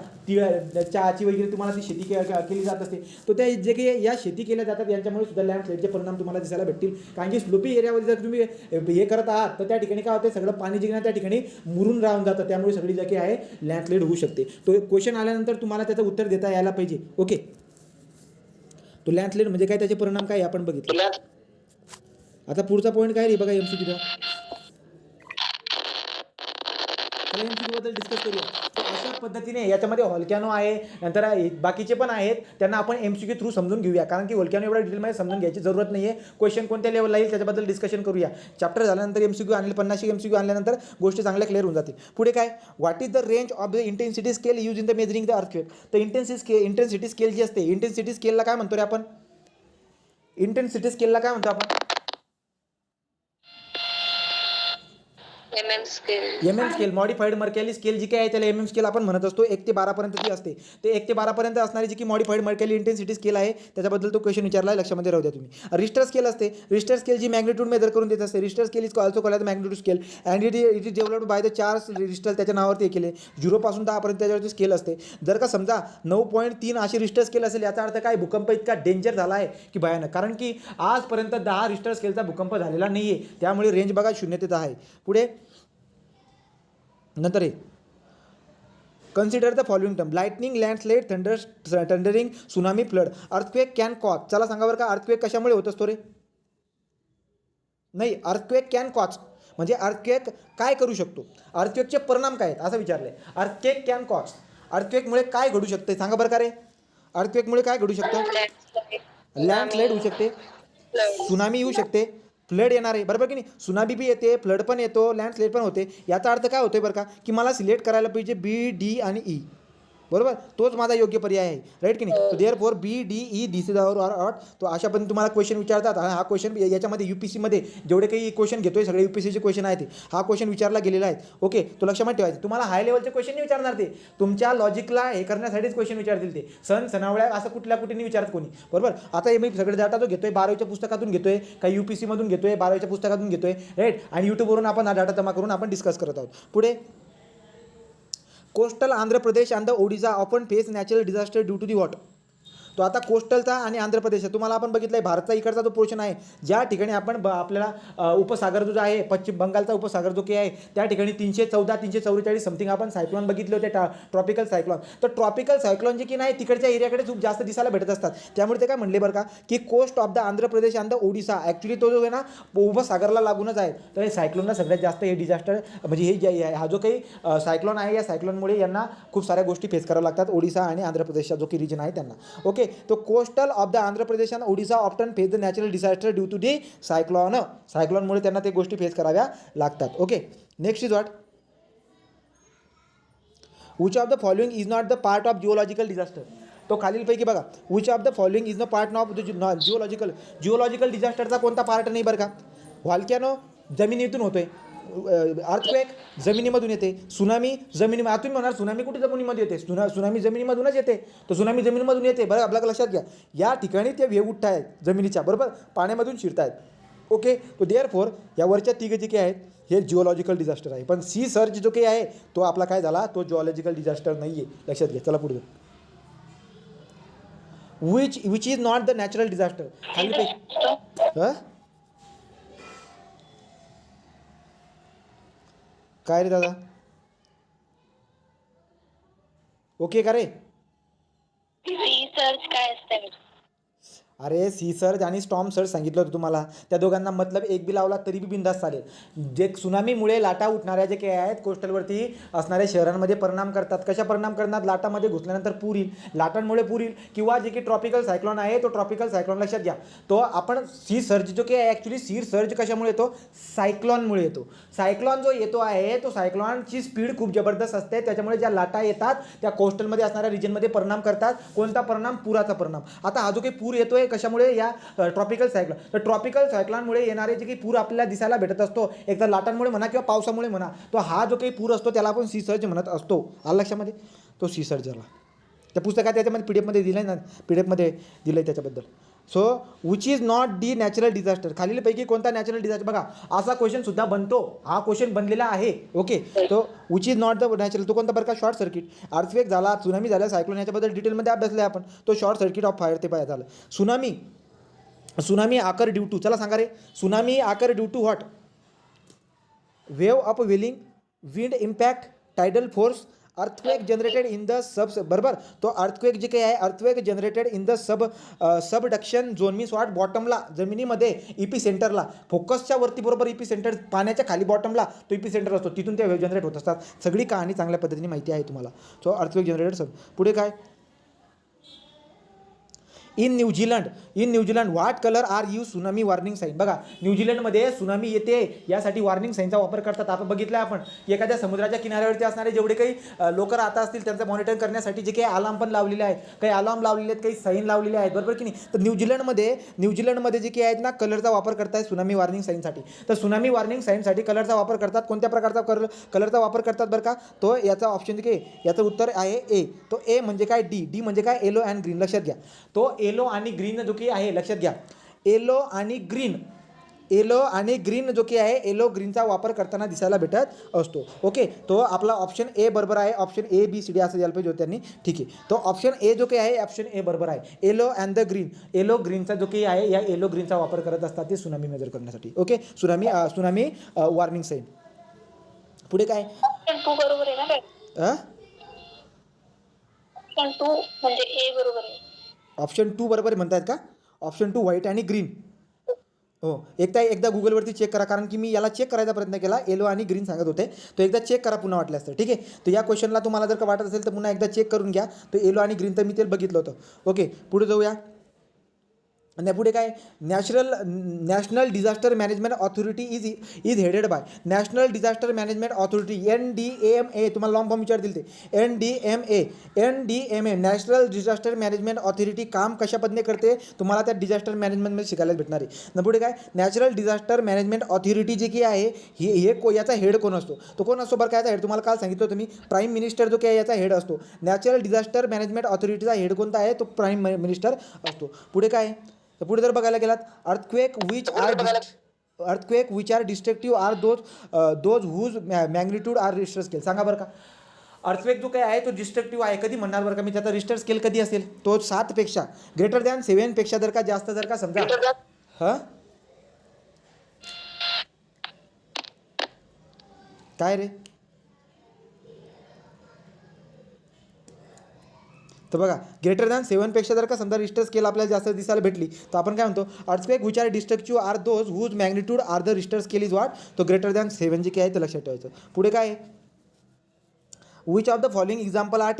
चहाची वगैरे तुम्हाला ती शेती केली जात असते. तो त्या जे काही या शेती केल्या जातात यांच्यामुळे सुद्धा लँडस्लाईडचे परिणाम तुम्हाला दिसायला भेटतील. कारण की स्लोपी एरियामध्ये जर तुम्ही हे करत आहात तर त्या ठिकाणी काय होते, सगळं पाणी जे त्या ठिकाणी मुरून राहून जातं, त्यामुळे सगळी जे काही आहे लँडस्लाईड होऊ शकते. तो क्वेश्चन आल्यानंतर तुम्हाला त्याचं उत्तर देता यायला पाहिजे. ओके, तो लँडस्लाईड म्हणजे काय, त्याचे परिणाम काय आपण बघितले. आता पुढचा पॉईंट काय रे बघा, एमसीक्यू बद्दल डिस्कस करूया. तर अशा पद्धतीने याच्यामध्ये व्हॉल्कॅनो आहे, नंतर बाकीचे पण आहेत, त्यांना आपण एमसीक्यू थ्रू समजून घेऊया. कारण की व्हॉल्कॅनो एवढ्या डिटेलमध्ये समजून घ्यायची जरूरत नाही आहे. क्वेश्चन कोणत्या लेवलला येईल त्याच्याबद्दल डिस्कशन करूया. चॅप्टर झाल्यानंतर एमसीक्यू आणले, 50 एमसीक्यू आणल्यानंतर गोष्टी चांगल्या क्लिअर होऊन जातील. पुढे काय, what is the range of the intensity scale use in the measuring the earthquake. तर इंटेन्सिटी स्केल जी असते, इंटेन्सिटी स्केलला काय म्हणतो रे आपण, इंटेन्सिटी स्केलला काय म्हणतो आपण, एमएम स्केल. मॉडिफाईड मर्कॅली स्केल जी काय आहे त्याला एमएम स्केल आपण म्हणत असतो. 1 ते 12 पर्यंत जी असते, ते 1 ते 12 पर्यंत असणारी जी की मॉडिफाईड मर्कॅली इंटेन्सिटी स्केल आहे त्याच्याबद्दल तो क्वेश्चन विचारला, लक्षामध्ये राहू द्या तुम्ही. रिश्टर स्केल असते, रिश्टर स्केल जी मॅग्निट्यूड मेजर करून देत असते. Richter scale is also called the magnitude scale and it is developed by the Charles Richter, त्याच्या नावावरती केले. 0 पासून 10 पर्यंत त्याच्यावरती स्केल असते. जर का समजा 9.3 अशी रिश्टर स्केल असेल, याचा अर्थ काय, भूकंप इतका डेंजर झाला आहे की भयानक. कारण की आजपर्यंत 10 रिश्टर स्केलचा भूकंप झालेला नाही आहे, त्यामुळे रेंज बघा 0 ते 10 आहे. पुढे नंतर consider the following term, lightning, landslide, thundering, tsunami, flood. Earthquake can cause, चला सांगा बरं का, अर्थक्वेक कशामुळे होत असतो रे, नाही, अर्थक्वेक कॅन कॉज म्हणजे अर्थक्वेक काय करू शकतो, अर्थक्वेकचे परिणाम काय आहेत असं विचारलंय. अर्थक्वेक कॅन कॉज, अर्थक्वेकमुळे काय घडू शकते सांगा बरं का रे, अर्थक्वेकमुळे काय घडू शकतं, लँडस्लाइड होऊ शकते, सुनामी येऊ शकते, फ्लड येणार आहे, बरोबर की नाही. सुनामी बी येते, फ्लड पण येतो, लँडस्लाईड पण होते. याचा अर्थ काय होतोय बरं का, की मला सिलेक्ट करायला पाहिजे बी, डी आणि ई, बरोबर. तोच माझा योग्य पर्याय आहे, राईट की नाही. तो there four B, D, E this is our out. तो अशा पण तुम्हाला क्वेश्चन विचारतात. हा क्वेश्चन याच्यामध्ये UPSC जेवढे काही क्वेश्चन घेतोय सगळे UPSCचे क्वेश्चन आहेत, हा क्वेश्चन विचारला गेलेला आहे. ओके, तो लक्षात ठेवायचं. तुम्हाला हाय लेवलचे क्वेश्चन नाही विचारणार, ते तुमच्या लॉजिकला हे करण्यासाठीच क्वेश्चन विचारतील. ते सणावळ्या असं कुठल्या कुठे विचारत कोणी, बरोबर. आता मी सगळे डाटा जो घेतोय 12वीच्या पुस्तकातून घेतोय, काही UPSC मधून घेतोय, 12वीच्या पुस्तकातून घेतोय, राईट. आणि यूट्यूबवरून आपण हा डाटा जमा करून आपण डिस्कस करत आहोत. पुढे, coastal Andhra Pradesh and the Odisha often face natural disaster due to the what. तो आता कोस्टलचा आणि आंध्र प्रदेश तुम्हाला आपण बघितलं आहे, भारतचा इकडचा जो पोर्शन आहे, ज्या ठिकाणी आपण आपल्याला उपसागर जो आहे, पश्चिम बंगालचा उपसागर जो काही आहे, त्या ठिकाणी 314 344 समथिंग आपण सायक्लॉन बघितले होते, ट्रॉपिकल सायक्लॉन. तर ट्रॉपिकल सायक्लॉन जे की नाही तिकडच्या एरियाकडे खूप जास्त दिसायला भेटत असतात. त्यामुळे ते काय म्हणले बरं का, की coast of the Andhra Pradesh and the Odisha, actually तो जो आहे ना उपसागरला लागूनच आहे. तर हे सायक्लॉनला सगळ्यात जास्त हे डिझास्टर म्हणजे हे हा जो काही सायक्लॉन आहे, या सायक्लॉनमुळे यांना खूप साऱ्या गोष्टी फेस कराव्या लागतात, ओडिशा आणि आंध्र प्रदेशचा जो की रिजन आहे त्यांना. ओके, तो coastal of the Andhra Pradesh and Odisha often face the natural disaster due to the cyclone. सायक्लॉनमुळे त्यांना ते गोष्टी फेस कराव्या लागतात. Okay, next is what, which of the following is not the part of geological disaster. तो खालीलपैकी बघा, which of the following is no part of the geological डिझास्टरचा कोणता पार्ट नाही बरं का. व्हॉल्कॅनो जमिनीतून होतोय, अर्थक्वेक जमिनीमधून येते, सुनामी जमिनी. तुम्ही म्हणाल सुनामी कुठे जमिनीमध्ये येते, सुनामी जमिनीमधूनच येते. तर सुनामी जमिनीमधून येते, बरं. आपल्याला लक्षात घ्या, या ठिकाणी ते वेव उठत आहेत जमिनीच्या, बरोबर, पाण्यामधून शिरतायत. ओके, तो देअर फोर या वरच्या तिघे जे काही आहेत हे जिओलॉजिकल डिझास्टर आहे. पण सी सर्च जो काही आहे तो आपला काय झाला, तो जिओलॉजिकल डिझास्टर नाही आहे, लक्षात घ्या. चला पुढे, which is not the natural disaster. खाली काय रे दादा, ओके का रे. रिसर्च काय असतं. अरे सी सर्ज आणि स्टॉर्म सर्ज सांगितलं होतं तुम्हाला, त्या दोघांना मतलब एक बी लावला तरी बी बिंदास चालेल. जे सुनामीमुळे लाटा उठणाऱ्या जे काही आहेत कोस्टलवरती असणाऱ्या शहरांमध्ये परिणाम करतात. कशा परिणाम करणार, लाटामध्ये घुसल्यानंतर पूर येईल, लाटांमुळे पूर येईल, किंवा जे काही ट्रॉपिकल सायक्लॉन आहे तो ट्रॉपिकल सायक्लॉन लक्षात घ्या. तो आपण सी सर्ज जो काही आहे, ॲक्च्युली सी सर्ज कशामुळे येतो, सायक्लॉनमुळे येतो. सायक्लॉन जो येतो आहे तो सायक्लॉनची स्पीड खूप जबरदस्त असते, त्याच्यामुळे ज्या लाटा येतात त्या कोस्टलमध्ये असणाऱ्या रिजनमध्ये परिणाम करतात. कोणता परिणाम, पुराचा परिणाम. आता हा जो काही पूर येतोय कशामुळे, या ट्रॉपिकल सायक्लॉन. तर ट्रॉपिकल सायक्लॉनमुळे येणारे जे काही पूर आपल्याला दिसायला भेटत असतो, एकदा लाटांमुळे म्हणा किंवा पावसामुळे म्हणा, तो हा जो काही पूर असतो त्याला आपण सी सर्ज म्हणत असतो. आलं लक्षामध्ये, तो सी सर्ज झाला. त्या पुस्तकात त्याच्यामध्ये PDF दिलं आहे ना, PDF दिलं आहे त्याच्याबद्दल. So which is not the natural disaster, खालीलपैकी कोणता नॅचरल डिझास्टर. बघा असा क्वेश्चन सुद्धा बनतो, हा क्वेश्चन बनलेला आहे. ओके, तो which is not the natural, तो कोणता बरं का, शॉर्ट सर्किट. अर्थक्वेक झाला, सुनामी झाला, सायक्लोन, याच्याबद्दल डिटेलमध्ये अभ्यासलं आहे आपण. तो शॉर्ट सर्किट ऑफ फायर ते पाय झालं. सुनामी आकर ड्यू टू, चला सांगा रे, सुनामी आकर due to what, wave up welling, wind impact, tidal force, earthquake generated in the बरोबर. तो अर्थक्वेक जे काही आहे, earthquake generated in the subduction zone, means what, बॉटमला जमिनीमध्ये इपी सेंटरला, फोकसच्या वरती बरोबर इपी सेंटर, पाण्याच्या खाली बॉटमला तो इपी सेंटर असतो, तिथून त्या वेव जनरेट होत असतात. सगळी कहाणी चांगल्या पद्धतीने माहिती आहे तुम्हाला. सो अर्थक्वेक जनरेटेड सब. पुढे काय, in New Zealand what colour are you tsunami warning sign. बघा न्यूझीलंडमध्ये सुनामी येते यासाठी वॉर्निंग साईनचा वापर करतात. आपण बघितलं आहे, आपण एखाद्या समुद्राच्या किनाऱ्यावरती असणारे जेवढे काही लोक राहता असतील त्यांचं मॉनिटर करण्यासाठी जे काही अलार्म पण लावलेले आहेत, काही अलार्म लावलेले आहेत, काही साईन लावलेले आहेत, बरोबर की नाही. तर न्यूझीलंडमध्ये जे काही आहेत ना, कलरचा वापर करतात सुनामी वॉर्निंग साईनसाठी. तर सुनामी वॉर्निंग साईनसाठी कलरचा वापर करतात. कोणत्या प्रकारचा कलरचा वापर करतात बरं का, तो याचा ऑप्शन जे काही याचं उत्तर आहे ए. तो ए म्हणजे काय, डी म्हणजे काय, येलो अँड ग्रीन. लक्षात घ्या, तो येलो आणि ग्रीन जो की आहे, लक्षात घ्या, येलो आणि ग्रीन जो की आहे, येलो ग्रीनचा वापर करताना दिसायला भेटत असतो. ओके, तो आपला ऑप्शन ए बरोबर आहे. Option A B C D असं द्यायला पाहिजे होतं त्यांनी. ठीक आहे, तो ऑप्शन ए जो काही आहे, ऑप्शन ए बरोबर आहे. Yellow and the green, yellow ग्रीनचा जो काही आहे, या येलो ग्रीनचा वापर करत असतात ते सुनामी मेजर करण्यासाठी. Okay, tsunami warning sign. पुढे काय, ऑप्शन 2 बरोबर आहे ना, ऑप्शन 2 म्हणजे ए बरोबर आहे. ऑप्शन 2 बरोबर म्हणतायत का, ऑप्शन 2 व्हाईट आणि ग्रीन. हो, एकदा गुगलवरती चेक करा, कारण की मी याला चेक करायचा प्रयत्न केला, येलो आणि ग्रीन सांगत होते. तो एकदा चेक करा पुन्हा वाटल्यास तर. ठीक आहे, तर या क्वेश्चनला तुम्हाला जर का वाटत असेल तर पुन्हा एकदा चेक करून घ्या. तो येलो आणि ग्रीन तर मी ते बघितलं होतं. ओके, पुढे जाऊया. आणि पुढे काय national disaster management authority is headed by national disaster management authority NDMA. तुम्हाला लॉंग फॉर्म विचारतील ते NDMA national disaster management authority काम कशा पद्धतीने करते तुम्हाला त्या डिझास्टर मॅनेजमेंटमध्ये शिकायला भेटणार आहे. न पुढे काय नॅशनल डिझास्टर मॅनेजमेंट ऑथॉरिटी जी की आहे याचा हेड कोण असतो तो कोण असतो बरं काय याचा हेड तुम्हाला काल सांगितलं होतं मी प्राईम मिनिस्टर जो काय याचा हेड असतो. नॅशनल डिझास्टर मॅनेजमेंट ऑथॉरिटीचा हेड कोणता आहे तो प्राईम मिनिस्टर असतो. पुढे काय तर पुढे जर बघायला गेलात earthquake which are destructive are those whose magnitude are richter scale. सांगा बरं का अर्थक्वेक जो काय आहे तो डिस्ट्रक्टिव्ह आहे कधी म्हणणार बरं का मी त्याचा रिस्टर स्केल कधी असेल तो 7पेक्षा ग्रेटर दॅन 7पेक्षा जर का जास्त जर का समजा हां काय रे तर बघा ग्रेटर दॅन 7पेक्षा जर का समजा रिस्टर स्केल आपल्याला जास्त दिसायला भेटली तर आपण काय म्हणतो earthquake which are destructive are those whose magnitude are the richter scale is what तो ग्रेटर दॅन 7 जे काय आहे ते लक्षात ठेवायचं. पुढे काय आहे which of the following example are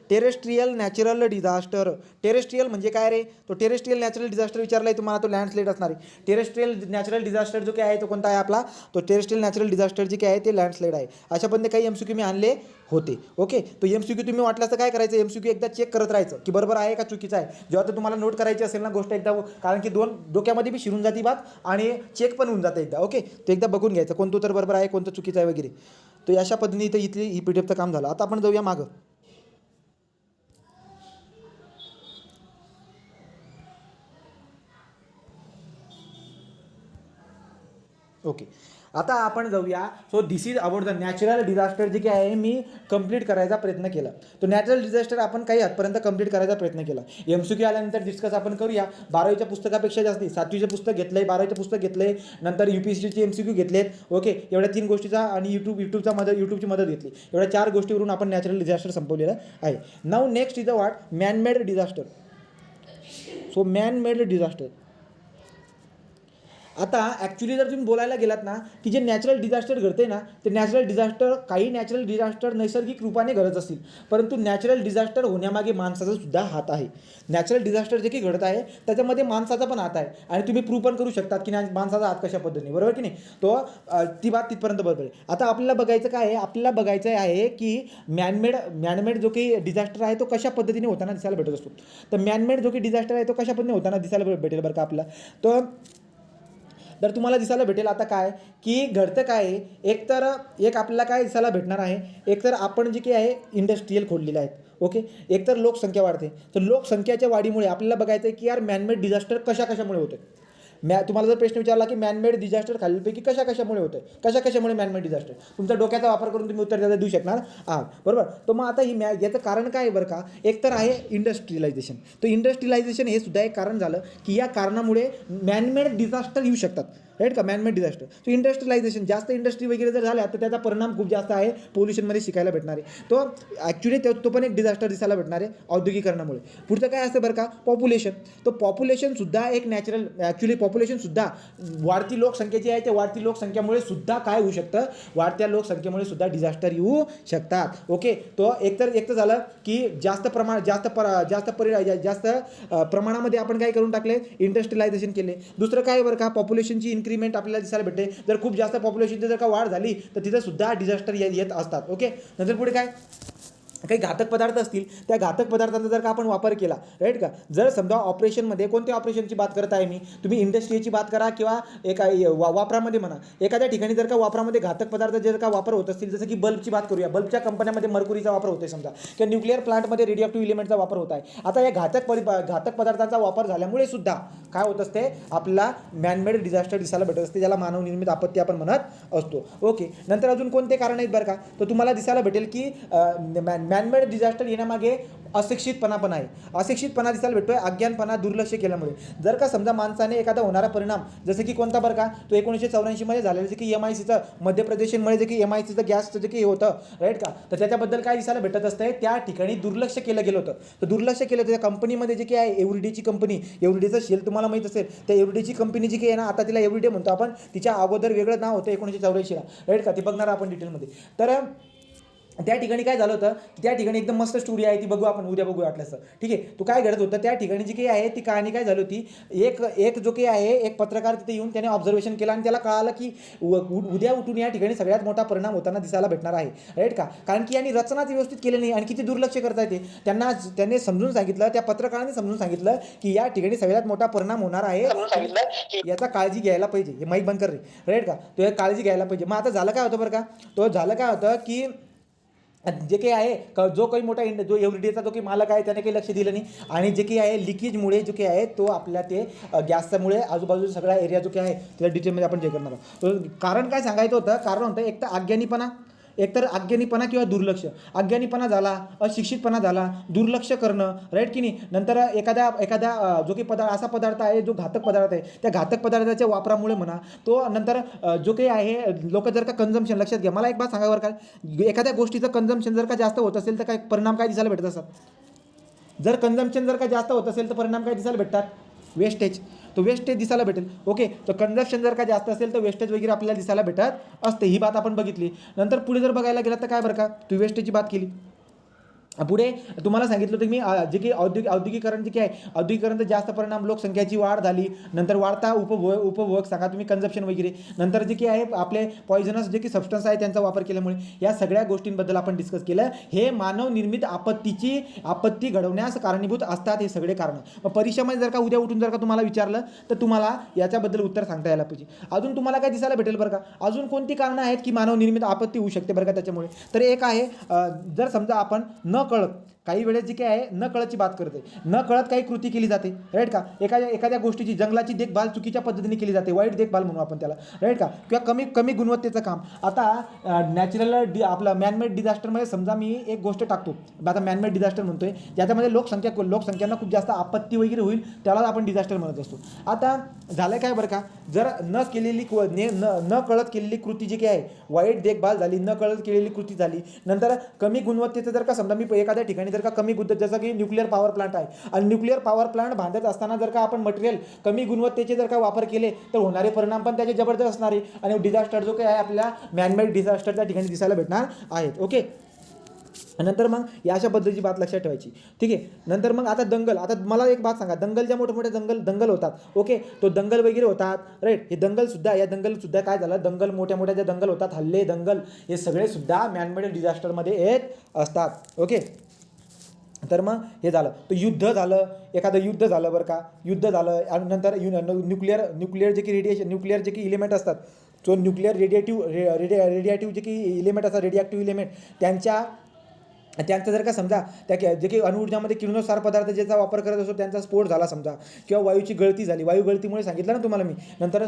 terrestrial natural disaster. Terrestrial म्हणजे काय रे तो टेरेस्ट्रियल नॅचरल डिझास्टर विचारला आहे तुम्हाला तो लँडस्लाईड असणार आहे. टेरेस्ट्रियल नॅचरल डिझास्टर जो काय आहे तो कोणता आहे आपला तो टेरेस्ट्रियल नॅचरल डिझास्टर जे काय आहे ते लँडस्लाईड आहे. अशा पद्धतीने काही MCQ मी आणले होते. ओके तो MCQ तुम्ही वाटलं तर काय करायचं MCQ एकदा चेक करत राहायचं की बरोबर आहे का चुकीचं आहे. जेव्हा तर तुम्हाला नोट करायची असेल ना गोष्ट एकदा कारण की दोन डोक्यामध्ये बी शिरून जाती बात आणि चेक पण होऊन जातं एकदा. ओके ते एकदा बघून घ्यायचं कोणतं तर बरोबर आहे कोणतं चुकीचं आहे वगैरे. तर अशा पद्धतीने इथं इथली ही PDFचं काम झालं. आता आपण जाऊया मागं. ओके आता आपण जाऊया. So this is about the natural disaster जे काय आहे मी कंप्लीट करायचा प्रयत्न केला. तो नॅचरल डिझास्टर आपण काही हदपर्यंत कंप्लीट करायचा प्रयत्न केला. MCQ आल्यानंतर डिस्कस आपण करूया. 12वीच्या पुस्तकापेक्षा जास्ती 7वीचं पुस्तक घेतलं आहे 12वीचं पुस्तक घेतलं आहे नंतर UPSCचे MCQ घेतलेत. ओके एवढ्या 3 गोष्टीचा आणि यूट्यूबची मदत घेतली. एवढ्या 4 गोष्टीवरून आपण नॅचरल डिझास्टर संपवलेलं आहे. Now next is the what man-made disaster. So man-made disaster आता ॲक्च्युली जर तुम्ही बोलायला गेलात ना की जे नॅचरल डिझास्टर घडते ना ते नॅचरल डिझास्टर काही नॅचरल डिझास्टर नैसर्गिक रूपाने घडत असतील परंतु नॅचरल डिझास्टर होण्यामागे माणसाचा सुद्धा हात आहे. नॅचरल डिझास्टर जे की घडत आहे त्याच्यामध्ये माणसाचा पण हात आहे आणि तुम्ही प्रूव्ह पण करू शकतात की माणसाचा हात कशा पद्धतीने बरोबर की नाही तो ती बात तिथपर्यंत बरोबर आहे. आता आपल्याला बघायचं काय आहे आपल्याला बघायचं आहे की मॅनमेड जो काही डिझास्टर आहे तो कशा पद्धतीने होताना दिसायला भेटत असतो. तर मॅनमेड जो काही डिझास्टर आहे तो कशा पद्धतीने होताना दिसायला भेटेल बरं का आपल्याला तर तुम्हाला दिसायला भेटेल आता काय की घडतं काय एक आपल्याला काय दिसायला भेटणार आहे एकतर आपण जे काही आहे इंडस्ट्रियल खोदलेले आहेत. ओके एकतर लोकसंख्या वाढते तर लोकसंख्याच्या वाढीमुळे आपल्याला बघायचं आहे की यार मॅनमेड डिझास्टर कशामुळे होतं. तुम्हाला जर प्रश्न विचारला की मॅनमेड डिझास्टर खालीलपैकी कशामुळे होतं कशामुळे मॅनमेड डिझास्टर तुमचा डोक्याचा वापर करून तुम्ही उत्तर देऊ शकणार आहात बरोबर. तर मग आता याचं कारण काय आहे बरं का एक तर आहे इंडस्ट्रियलायझेशन. तर इंडस्ट्रियलायझेशन हे सुद्धा एक कारण झालं की या कारणामुळे मॅनमेड डिझास्टर येऊ शकतात राईट का मॅनमेड डिझास्टर. सो इंडस्ट्रियलायझेशन जास्त इंडस्ट्री वगैरे जर झाल्या तर त्याचा परिणाम खूप जास्त आहे पोल्युशनमध्ये शिकायला भेटणार आहे. तो ॲक्च्युली तो पण एक डिझास्टर दिसायला भेटणार आहे औद्योगिकरणामुळे. पुढचं काय असतं बरं का पॉप्युलेशन. तो पॉप्युलेशनसुद्धा एक नॅचरल ॲक्च्युली पॉप्युलेशनसुद्धा वाढती लोकसंख्या जी आहे त्या वाढती लोकसंख्येमुळे सुद्धा काय होऊ शकतं वाढत्या लोकसंख्येमुळे सुद्धा डिझास्टर येऊ शकतात. ओके तो एकतर झालं की जास्त प्रमाणामध्ये आपण काय करून टाकले इंडस्ट्रियलायझेशन केले. दुसरं काय बरं का पॉप्युलेशनची इन्क्रीमेंट आपल्याला दिसायला भेटते. जर खूप जास्त पॉप्युलेशनची जर का वाढ झाली तर तिथं सुद्धा डिझास्टर येत असतात. ओके नंतर पुढे काय काही घातक पदार्थ असतील त्या घातक पदार्थांचा जर का आपण वापर केला राईट का जर समजा ऑपरेशनमध्ये कोणत्या ऑपरेशनची बात करत आहे मी तुम्ही इंडस्ट्रीची बात करा किंवा एका वापरामध्ये म्हणा एखाद्या ठिकाणी जर का वापरामध्ये घातक पदार्थ जर का वापर होत असतील जसं की बल्बची बात करूया बल्बच्या कंपन्यामध्ये मर्कुरीचा वापर होतोय समजा किंवा न्यूक्लिअर प्लांटमध्ये रेडिओएक्टिव्ह एलिमेंटचा वापर होत आहे. आता या घातक पदार्थांचा वापर झाल्यामुळे सुद्धा काय होत असते आपल्याला मॅनमेड डिझास्टर दिसायला भेटत असते ज्याला मानवनिर्मित आपत्ती आपण म्हणत असतो. ओके नंतर अजून कोणते कारण आहेत बरं का तर तुम्हाला दिसायला भेटेल की मॅनमेड डिझास्टर येण्यामागे अशिक्षितपणा पण आहे. अशिक्षितपणा दिसायला भेटतोय अज्ञानपणा दुर्लक्ष केल्यामुळे. जर का समजा माणसाने एखादा होणारा परिणाम जसं की कोणता बरं का तो 1984 मध्ये झालेलं जे की MICचं मध्य प्रदेशमध्ये जे की MICचं गॅसचं जे की होतं राईट का तर त्याच्याबद्दल काय दिसायला भेटत असतंय त्या ठिकाणी दुर्लक्ष केलं गेलं होतं. तर दुर्लक्ष केलं त्या कंपनीमध्ये जे की आहे एव्हरीडेची कंपनी एव्हरीडेचं शेल तुम्हाला माहीत असेल त्या एव्हरीडेची कंपनी जी की आहे ना आता तिला एव्हरीडे म्हणतो आपण तिच्या अगोदर वेगळं नाव होतं 1984 राईट का ते बघणार आपण डिटेलमध्ये. तर त्या ठिकाणी काय झालं होतं की त्या ठिकाणी एकदम मस्त स्टोरी आहे, ती बघू आपण उद्या बघू वाटलं असं. ठीक आहे. तो काय घडत होतं त्या ठिकाणी जी काही आहे ती कहाणी काय झाली होती, एक एक जो काही आहे एक पत्रकार तिथे येऊन त्याने ऑब्झर्वेशन केलं आणि त्याला कळालं की उद्या उठून या ठिकाणी सगळ्यात मोठा परिणाम होताना दिसायला भेटणार आहे. राईट का? कारण की यांनी रचनाच व्यवस्थित केली नाही आणि किती दुर्लक्ष करता येते. त्यांनी समजून सांगितलं, त्या पत्रकाराने समजून सांगितलं की या ठिकाणी सगळ्यात मोठा परिणाम होणार आहे, याचा काळजी घ्यायला पाहिजे. हे माईक बंद कर रे. राईट का? तो काळजी घ्यायला पाहिजे. मग आता झालं काय होतं बरं का, तो झालं काय होतं की जे काही आहे जो काही मोठा जो एवढीचा जो काही मालक आहे त्याने काही लक्ष दिलं नाही आणि जे काही आहे लिकेजमुळे जो काही आहे तो आपल्या ते गॅसच्यामुळे आजूबाजूचा सगळा एरिया जो काही आहे त्याला डिटेलमध्ये आपण जे करणार आहोत. कारण काय सांगायचं होतं, कारण होतं एक तर अज्ञानीपणा किंवा दुर्लक्ष. अज्ञानीपणा झाला, अशिक्षितपणा झाला, दुर्लक्ष करणं, राईट की नाही. नंतर एखाद्या जो काही असा पदार्थ आहे जो घातक पदार्थ आहे, त्या घातक पदार्थाच्या वापरामुळे म्हणा तो नंतर जो काही आहे लोक जर का कन्झम्पशन, लक्षात घ्या मला एक बात सांगा बरं का, एखाद्या गोष्टीचं कन्झम्पशन जर का जास्त होत असेल तर काय परिणाम काय दिसायला भेटत असतात. जर कन्झम्पशन जर का जास्त होत असेल तर परिणाम काय दिसायला भेटतात, वेस्टेज. तो वेस्टेज दिसायला भेटेल. ओके. तर कन्झम्पशन जर का जास्त असेल तर वेस्टेज वगैरे आपल्याला दिसायला भेटत असते. ही बात आपण बघितली. नंतर पुढे जर बघायला गेलं तर काय बरं का, तू वेस्टेजची बात केली. पुढे तुम्हाला सांगितलं होतं मी जे की औद्योगिकरण जे काही आहे, औद्योगिकरणचा जास्त परिणाम, लोकसंख्याची वाढ झाली, नंतर वाढता उपभोग सांगा तुम्ही, कन्झम्पशन वगैरे, नंतर जे काही आहे आपले पॉयझनस जे की सबस्टन्स आहे त्यांचा वापर केल्यामुळे, या सगळ्या गोष्टींबद्दल आपण डिस्कस केलं. हे मानव निर्मित आपत्ती घडवण्यास कारणीभूत असतात हे सगळे कारणं. मग परीक्षेमध्ये जर का उद्या उठून जर का तुम्हाला विचारलं तर तुम्हाला याच्याबद्दल उत्तर सांगता यायला पाहिजे. अजून तुम्हाला काय दिसायला भेटेल बरं का, अजून कोणती कारणं आहेत की मानव निर्मित आपत्ती होऊ शकते बरं का त्याच्यामुळे. तर एक आहे जर समजा आपण न कळत काही वेळेस जी काय आहे न कळतची बात करते, न कळत काही कृती केली जाते, राईट का. एखाद्या गोष्टीची, जंगलाची देखभाल चुकीच्या पद्धतीने केली जाते, वाईट देखभाल म्हणू आपण त्याला, राईट का. किंवा कमी गुणवत्तेचं काम. आता नॅचरल आपलं मॅनमेड डिझास्टरमध्ये समजा मी एक गोष्ट टाकतो, आता मॅनमेड डिझास्टर म्हणतोय ज्याच्यामध्ये लोकसंख्यांना खूप जास्त आपत्ती वगैरे होईल त्याला आपण डिझास्टर म्हणत असतो. आता झालं काय बरं का, जर न कळत केलेली कृती जी काही आहे, वाईट देखभाल झाली, न कळत केलेली कृती झाली, नंतर कमी गुणवत्तेचं जर का समजा मी एखाद्या ठिकाणी जर का कमी जसं की न्यूक्लिअर पॉवर प्लांट आहे आणि न्यूक्लिअर पॉवर प्लांट बांधत असताना जर का आपण मटेरियल कमी गुणवत्तेचे जर का वापर केले तर होणारे परिणाम पण त्याचे जबरदस्त असणार आहे आणि डिझास्टर जो काही आहे आपल्या मॅनमेड डिझास्टर त्या ठिकाणी दिसायला भेटणार आहेत. ओके. नंतर मग या अशा पद्धतीची बात लक्षात ठेवायची. ठीक आहे. नंतर मग आता दंगल. आता मला एक बात सांगा, दंगलच्या मोठे दंगल होतात. ओके. तो दंगल वगैरे होतात, राईट. हे दंगलसुद्धा काय झालं, मोठ्या ज्या दंगल होतात, हल्ले दंगल, हे सगळे सुद्धा मॅनमेड डिझास्टरमध्ये येत असतात. ओके. तर मग हे झालं, तर युद्ध झालं, एखादं युद्ध झालं बरं का, युद्ध झालं आणि नंतर न्यूक्लिअर जे की रेडिएशन, न्यूक्लिअर जे की इलिमेंट असतात, जो न्यूक्लिअर रेडिएटिव्ह जे की इलिमेंट असतात, रेडिएक्टिव्ह इलिमेंट, त्यांचा जर का समजा त्या जे काही अणुऊर्जामध्ये किरणोत्सार पदार्थ ज्याचा वापर करत असतो त्यांचा स्फोट झाला समजा, किंवा वायूची गळती झाली, वायू गळतीमुळे सांगितलं ना तुम्हाला मी, नंतर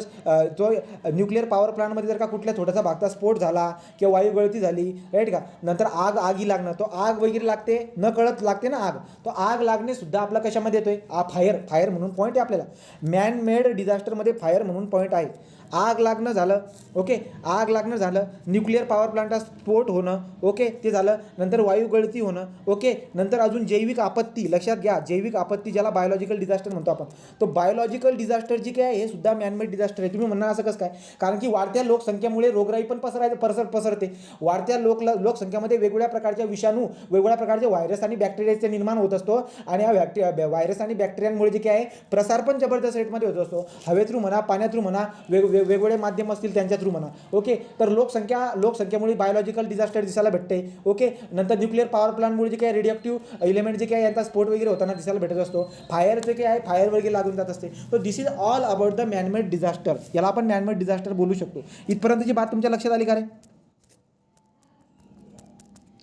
जो न्यूक्लिअर पॉवर प्लांटमध्ये जर का कुठल्या थोडासा भागचा स्फोट झाला किंवा वायू गळती झाली, राईट का, नंतर आगी लागणं, तो आग वगैरे लागते, न कळत लागते ना आग, तो आग लागणे सुद्धा आपला कशामध्ये येतोय, फायर म्हणून पॉईंट आहे आपल्याला. मॅन मेड डिझास्टरमध्ये फायर म्हणून पॉईंट आहे. आग लागणं झालं. ओके. आग लागणं झालं, न्यूक्लिअर पॉवर प्लांटचा स्फोट होणं. ओके. ते झालं. नंतर वायू गळती होणं. ओके. नंतर अजून जैविक आपत्ती, लक्षात घ्या, जैविक आपत्ती ज्याला बायोलॉजिकल डिझास्टर म्हणतो आपण, तो बायोलॉजिकल डिझास्टर जी काय आहे हे सुद्धा मॅनमेड डिझास्टर आहे. तुम्ही म्हणणार असं कसं काय, कारण की वाढत्या लोकसंख्येमुळे रोगराई पण पसरते. वाढत्या लोकसंख्येमध्ये वेगवेगळ्या प्रकारच्या विषाणू, वेगवेगळ्या प्रकारचे व्हायरस आणि बॅक्टेरियाचे निर्माण होत असतो आणि या व्हायरस आणि बॅक्टेरियांमुळे जे काय आहे प्रसार पण जबरदस्त रेटमध्ये होत असतो. हवे थ्रू म्हणा, पाण्या थ्रू म्हणा, वेगवेगळे माध्यम असतील त्यांच्या थ्रू म्हणा. ओके. तर लोकसंख्येमुळे बायोलॉजिकल डिझास्टर दिसायला भेटते. ओके. नंतर न्यूक्लिअर पॉवर प्लांटमुळे जे काही रेडिएक्टिव्ह एलिमेंट जे काही यांचा स्फोट वगैरे होताना दिसायला भेटत असतो. फायर जे काही आहे फायर वगैरे लागून जात असते. तो this is all about the manmade disaster. याला आपण मॅनमेड डिझास्टर बोलू शकतो. इथपर्यंतची बात तुमच्या लक्षात आली का रे?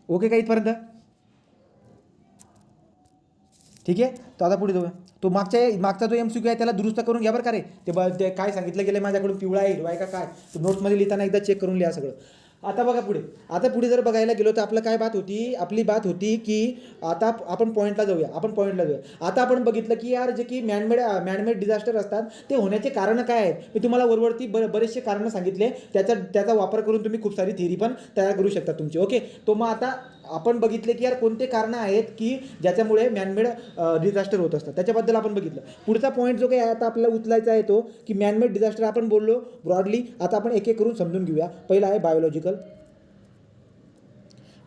ओके का इथपर्यंत? ठीक आहे. तर आता पुढे जाऊया. तो मागचा जो MCQ आहे त्याला दुरुस्त करून घ्या बरं का रे. ते काय सांगितलं गेलं माझ्याकडून, पिवळा आहे हिरवा आहे का काय, तो नोट्समध्ये लिहिताना एकदा चेक करून लिहा सगळं. आता बघा पुढे जर बघायला गेलो तर आपलं काय आपली बात होती की आता आपण पॉईंटला जाऊया. आता आपण बघितलं की यार जे की मॅनमेड डिझास्टर असतात ते होण्याचे कारणं काय आहेत. मी तुम्हाला वरवरती बरेचसे कारणं सांगितले, त्याचा वापर करून तुम्ही खूप सारी थिअरी पण तयार करू शकता तुमची. ओके. तो मग आता आपण बघितले की यार कोणते कारणं आहेत की ज्याच्यामुळे मॅनमेड डिझास्टर होत असतात, त्याच्याबद्दल आपण बघितलं. पुढचा पॉईंट जो काही आहे आता आपल्याला उचलायचा आहे तो की मॅनमेड डिझास्टर आपण बोललो ब्रॉडली. आता आपण एक करून समजून घेऊया. पहिला आहे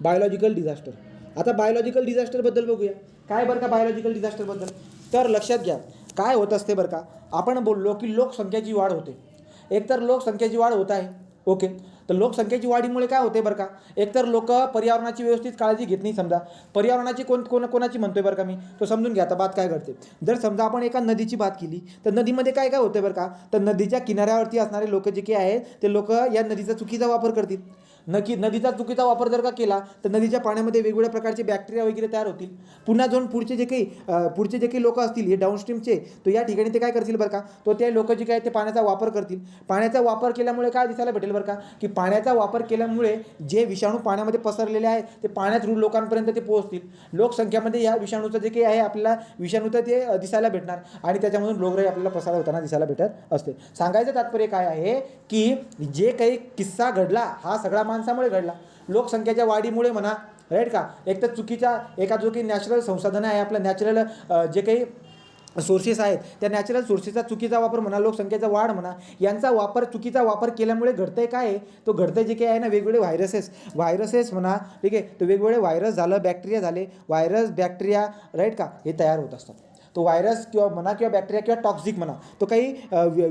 बायोलॉजिकल डिझास्टर. आता बायोलॉजिकल डिझास्टरबद्दल बघूया. काय बरं का बायोलॉजिकल डिझास्टरबद्दल? तर लक्षात घ्या काय होत असते बरं का. आपण बोललो की लोकसंख्येची वाढ होते. एकतर लोकसंख्येची वाढ होत आहे. ओके. तर लोकसंख्येची वाढीमुळे काय होते बरं का, एकतर लोक पर्यावरणाची व्यवस्थित काळजी घेत नाही. समजा पर्यावरणाची कोणाची म्हणतोय बरं का मी, तो समजून घ्या. आता बात काय करते, जर समजा आपण एका नदीची बात केली तर नदीमध्ये काय काय होते बरं का, तर नदीच्या किनाऱ्यावरती असणारे लोक जे काही आहेत ते लोक या नदीचा चुकीचा वापर करतील. नदीचा चुकीचा वापर जर का केला तर नदीच्या पाण्यामध्ये वेगवेगळ्या प्रकारचे बॅक्टेरिया वगैरे तयार होतील. पुन्हा जाऊन पुढचे जे काही लोक असतील हे डाऊनस्ट्रीमचे, तर या ठिकाणी ते काय करतील बरं का, तो ते लोक जे काय ते पाण्याचा वापर करतील. पाण्याचा वापर केल्यामुळे काय दिसायला भेटेल बरं का, की पाण्याचा वापर केल्यामुळे जे विषाणू पाण्यामध्ये पसरलेले आहेत ते पाण्यात लोकांपर्यंत ते पोहोचतील. लोकसंख्यामध्ये या विषाणूचं जे काही आहे आपल्याला विषाणूचं ते दिसायला भेटणार आणि त्याच्यामधून रोगराई आपल्याला पसार होताना दिसायला भेटत असते. सांगायचं तात्पर्य काय आहे की जे काही किस्सा घडला हा सगळा माणसामुळे घडला. लोकसंख्येच्या वाढीमुळे म्हणा, राईट का, एक तर चुकीचा एका जो काही नॅचरल संसाधन आहे आपलं नॅचरल जे काही सोर्सेस आहेत त्या नॅचरल सोर्सेसचा चुकीचा वापर म्हणा, लोकसंख्येचा वाढ म्हणा, यांचा चुकीचा वापर केल्यामुळे घडतंय काय आहे, तो घडतंय जे काही आहे ना वेगवेगळे व्हायरसेस म्हणा, ठीक आहे, तर वेगवेगळे व्हायरस झालं, बॅक्टेरिया झाले, बॅक्टेरिया राईट का हे तयार होत असतात. तो व्हायरस किंवा बॅक्टेरिया किंवा टॉक्सिक म्हणा, तो काही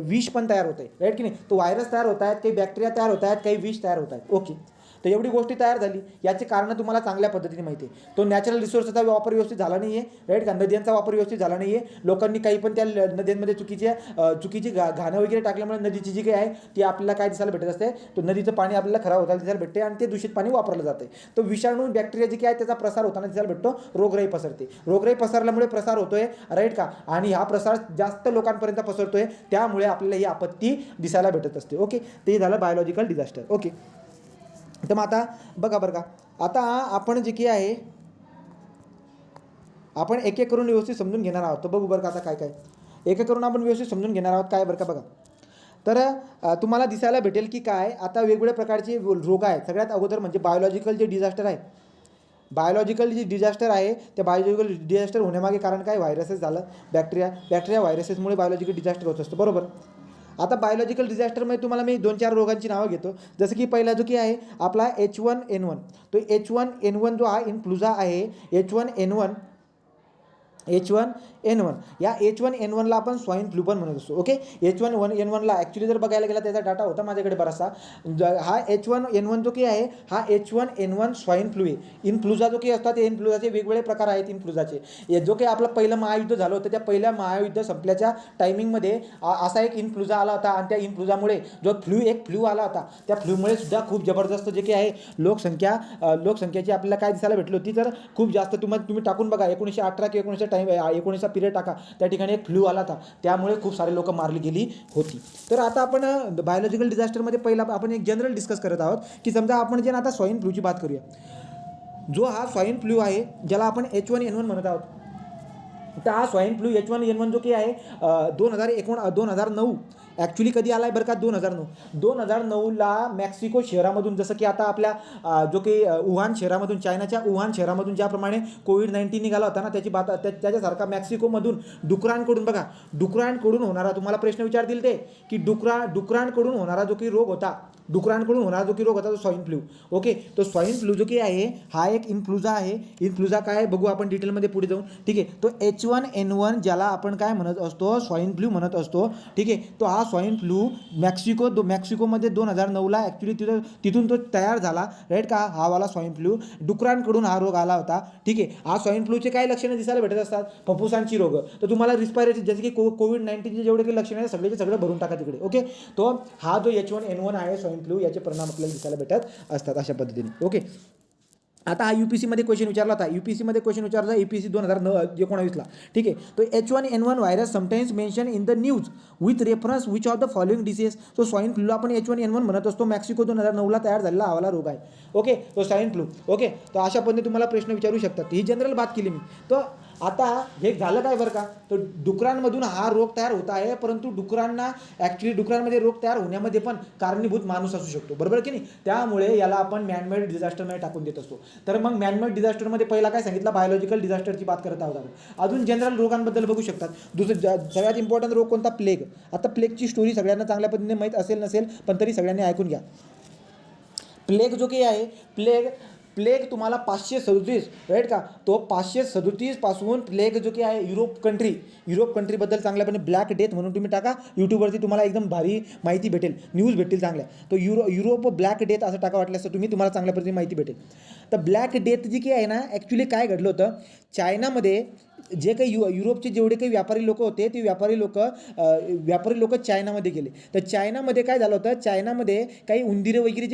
विष पण तयार होत आहे, राईट की नाही. तो व्हायरस तयार होत आहेत, काही बॅक्टेरिया तयार होत आहेत, काही विष तयार होत आहेत. ओके. तर एवढी गोष्टी तयार झाली, याची कारणं तुम्हाला चांगल्या पद्धतीने माहिती आहे. तो नॅचरल रिसोर्सचा वापर व्यवस्थित झाला नाही आहे, राईट का, नद्यांचा वापर व्यवस्थित झाला नाही आहे. लोकांनी काही पण त्या नद्यांमध्ये चुकीची घाणं वगैरे टाकल्यामुळे नदीची जी काही आहे ती आपल्याला काय दिसायला भेटत असते, तो नदीचं पाणी आपल्याला खराब होताना दिसायला भेटते आणि ते दूषित पाणी वापरलं जाते. तो विषाणू बॅक्टेरिया जे काही आहे त्याचा प्रसार होताना दिसायला भेटतो, रोगराई पसरते. रोगराई पसरल्यामुळे प्रसार होतोय, राईट का, आणि हा प्रसार जास्त लोकांपर्यंत पसरतोय, त्यामुळे आपल्याला ही आपत्ती दिसायला भेटत असते. ओके. ते झालं बायोलॉजिकल डिझास्टर. ओके. तर मग आता बघा बरं का, आता आपण जे काही आहे आपण एक एक करून व्यवस्थित समजून घेणार आहोत. तर बघू बरं का आता काय काय एक एक करून आपण व्यवस्थित समजून घेणार आहोत. काय बरं का बघा, तर तुम्हाला दिसायला भेटेल की काय आता वेगवेगळ्या प्रकारचे रोग आहेत. सगळ्यात अगोदर म्हणजे बायोलॉजिकल जे डिझास्टर आहे, बायोलॉजिकल जे डिझास्टर आहे त्या बायोलॉजिकल डिझास्टर होण्यामागे कारण काय, व्हायरसेस झालं, बॅक्टेरिया व्हायरसेसमुळे बायोलॉजिकल डिझास्टर होत असतं. बरोबर. आता बायोलॉजिकल डिझास्टरमध्ये तुम्हाला मी 2-4 रोगांची नावं घेतो. जसं की पहिला जो की आहे आपला H1N1. तो H1N1 जो हा इन्फ्लुझा आहे, H1N1 या H1N1ला आपण स्वाईन फ्लू पण म्हणत असतो. ओके. H1N1ला ॲक्च्युली जर बघायला गेला त्याचा डाटा होता माझ्याकडे बराचसा. हा H1N1 जो की आहे हा H1N1 स्वाईन फ्लू आहे. इन्फ्लुझा जो की असतात ते इन्फ्लुझाचे वेगवेगळे प्रकार आहेत. इन्फ्लुझाचे जो काही आपलं पहिलं महायुद्ध झालं होतं त्या पहिल्या महायुद्ध संपल्याच्या टायमिंगमध्ये असा एक इन्फ्लुझा आला होता आणि त्या इन्फ्लुझामुळे जो फ्लू आला होता त्या फ्लूमुळे सुद्धा खूप जबरदस्त जे काही आहे लोकसंख्येची आपल्याला काय दिसायला भेटली होती, तर खूप जास्त तुम्ही टाकून बघा 1918 किंवा 1919चा पिरियड टाका, त्या ठिकाणी एक फ्लू आला होता, त्यामुळे खूप सारे लोक मारली गेली होती. तर आता आपण बायोलॉजिकल डिझास्टरमध्ये पहिला आपण एक जनरल डिस्कस करत आहोत की समजा आपण जे आता स्वाईन फ्लूची बात करूया. जो हा स्वाईन फ्लू आहे ज्याला आपण H1N1 म्हणत आहोत, तर हा स्वाईन फ्लू H1N1 जो की आहे 2009 ॲक्च्युली कधी आला आहे बरं का, 2009ला मेक्सिको शहरामधून, जसं की आता आपल्या जो काही वुहान शहरामधून, चायनाच्या वुहान शहरामधून ज्याप्रमाणे कोविड-19 निघाला होता ना त्याच्यासारखा मेक्सिकोमधून डुकरांकडून होणारा, तुम्हाला प्रश्न विचारतील ते की डुकरांकडून होणारा जो काही रोग होता तो स्वाईन फ्लू. ओके. तो स्वाईन फ्लू जो की आहे हा एक इन्फ्लुझा आहे. इन्फ्लुझा काय बघू आपण डिटेलमध्ये पुढे जाऊन. ठीक आहे. तो H1N1 ज्याला आपण काय म्हणत असतो, स्वाईन फ्लू म्हणत असतो. ठीक आहे. तो हा स्वाईन फ्लू मेक्सिकोमध्ये 2009ला ॲक्च्युली तिथून तो तयार झाला, राईट का, हा वाला स्वाईन फ्लू. डुकरांकडून हा रोग आला होता. ठीक आहे. हा स्वाईन फ्लूचे काय लक्षणं दिसायला भेटत असतात, फुफ्फुसांची रोग, तर तुम्हाला रिस्पायरेटरी जसे की कोविड-19चे जेवढे काही लक्षणं आहे सगळेचे सगळं भरून टाका तिकडे. ओके. तो हा जो H1N1 आहे स्वाईन फ्लू, याचे परिणाम आपल्याला दिसायला भेटत असतात अशा पद्धतीने. ओके. आता हा UPSCमध्ये क्वेश्चन विचारला होता, UPSC 2019ला. ठीक आहे. तो H1N1 virus sometimes mention in the news with reference which of the following disease. तो स्वाईन फ्लू आपण H1N1 म्हणत असतो. मेक्सिको 2009ला तयार झालेला हा वाला रोग आहे. ओके. तो स्वाईन फ्लू. ओके. तर अशा पद्धतीने तुम्हाला प्रश्न विचारू शकतात. ही जनरल बात केली मी. तर आता हे झालं काय बरं का, तर डुकरांमधून हा रोग तयार होत आहे, परंतु डुकरांमध्ये रोग तयार होण्यामध्ये पण कारणीभूत माणूस असू शकतो. बरोबर की नाही. त्यामुळे याला आपण मॅनमेड डिझास्टरमध्ये टाकून देत असतो. तर मग मॅनमेड डिझास्टरमध्ये पहिला काय सांगितलं, बायोलॉजिकल डिझास्टरची बात करत आहोत आपण. अजून जनरल रोगांबद्दल बघू शकतात. सगळ्यात इम्पॉर्टंट रोग कोणता, प्लेग. आता प्लेगची स्टोरी सगळ्यांना चांगल्या पद्धतीने माहीत असेल नसेल, पण तरी सगळ्यांनी ऐकून घ्या. प्लेग जो काही आहे, प्लेग तुम्हाला 537 राईट का, तो 537 पासून प्लेग जो की आहे युरोप कंट्रीबद्दल चांगल्यापणे ब्लॅक डेथ म्हणून तुम्ही टाका यूट्यूबवरती, तुम्हाला एकदम भारी माहिती भेटेल, न्यूज भेटेल चांगल्या. तो युरोप ब्लॅक डेथ असं टाका वाटलं असतं तुम्ही, तुम्हाला चांगल्या पद्धतीने माहिती भेटेल. तर ब्लॅक डेथ जी की आहे ना, ॲक्च्युली काय घडलं होतं चायनामध्ये, जे काही युरोपचे जेवढे काही व्यापारी लोक होते ते व्यापारी लोक चायनामध्ये गेले. तर चायनामध्ये काय झालं होतं, चायनामध्ये काही उंदीरं वगैरे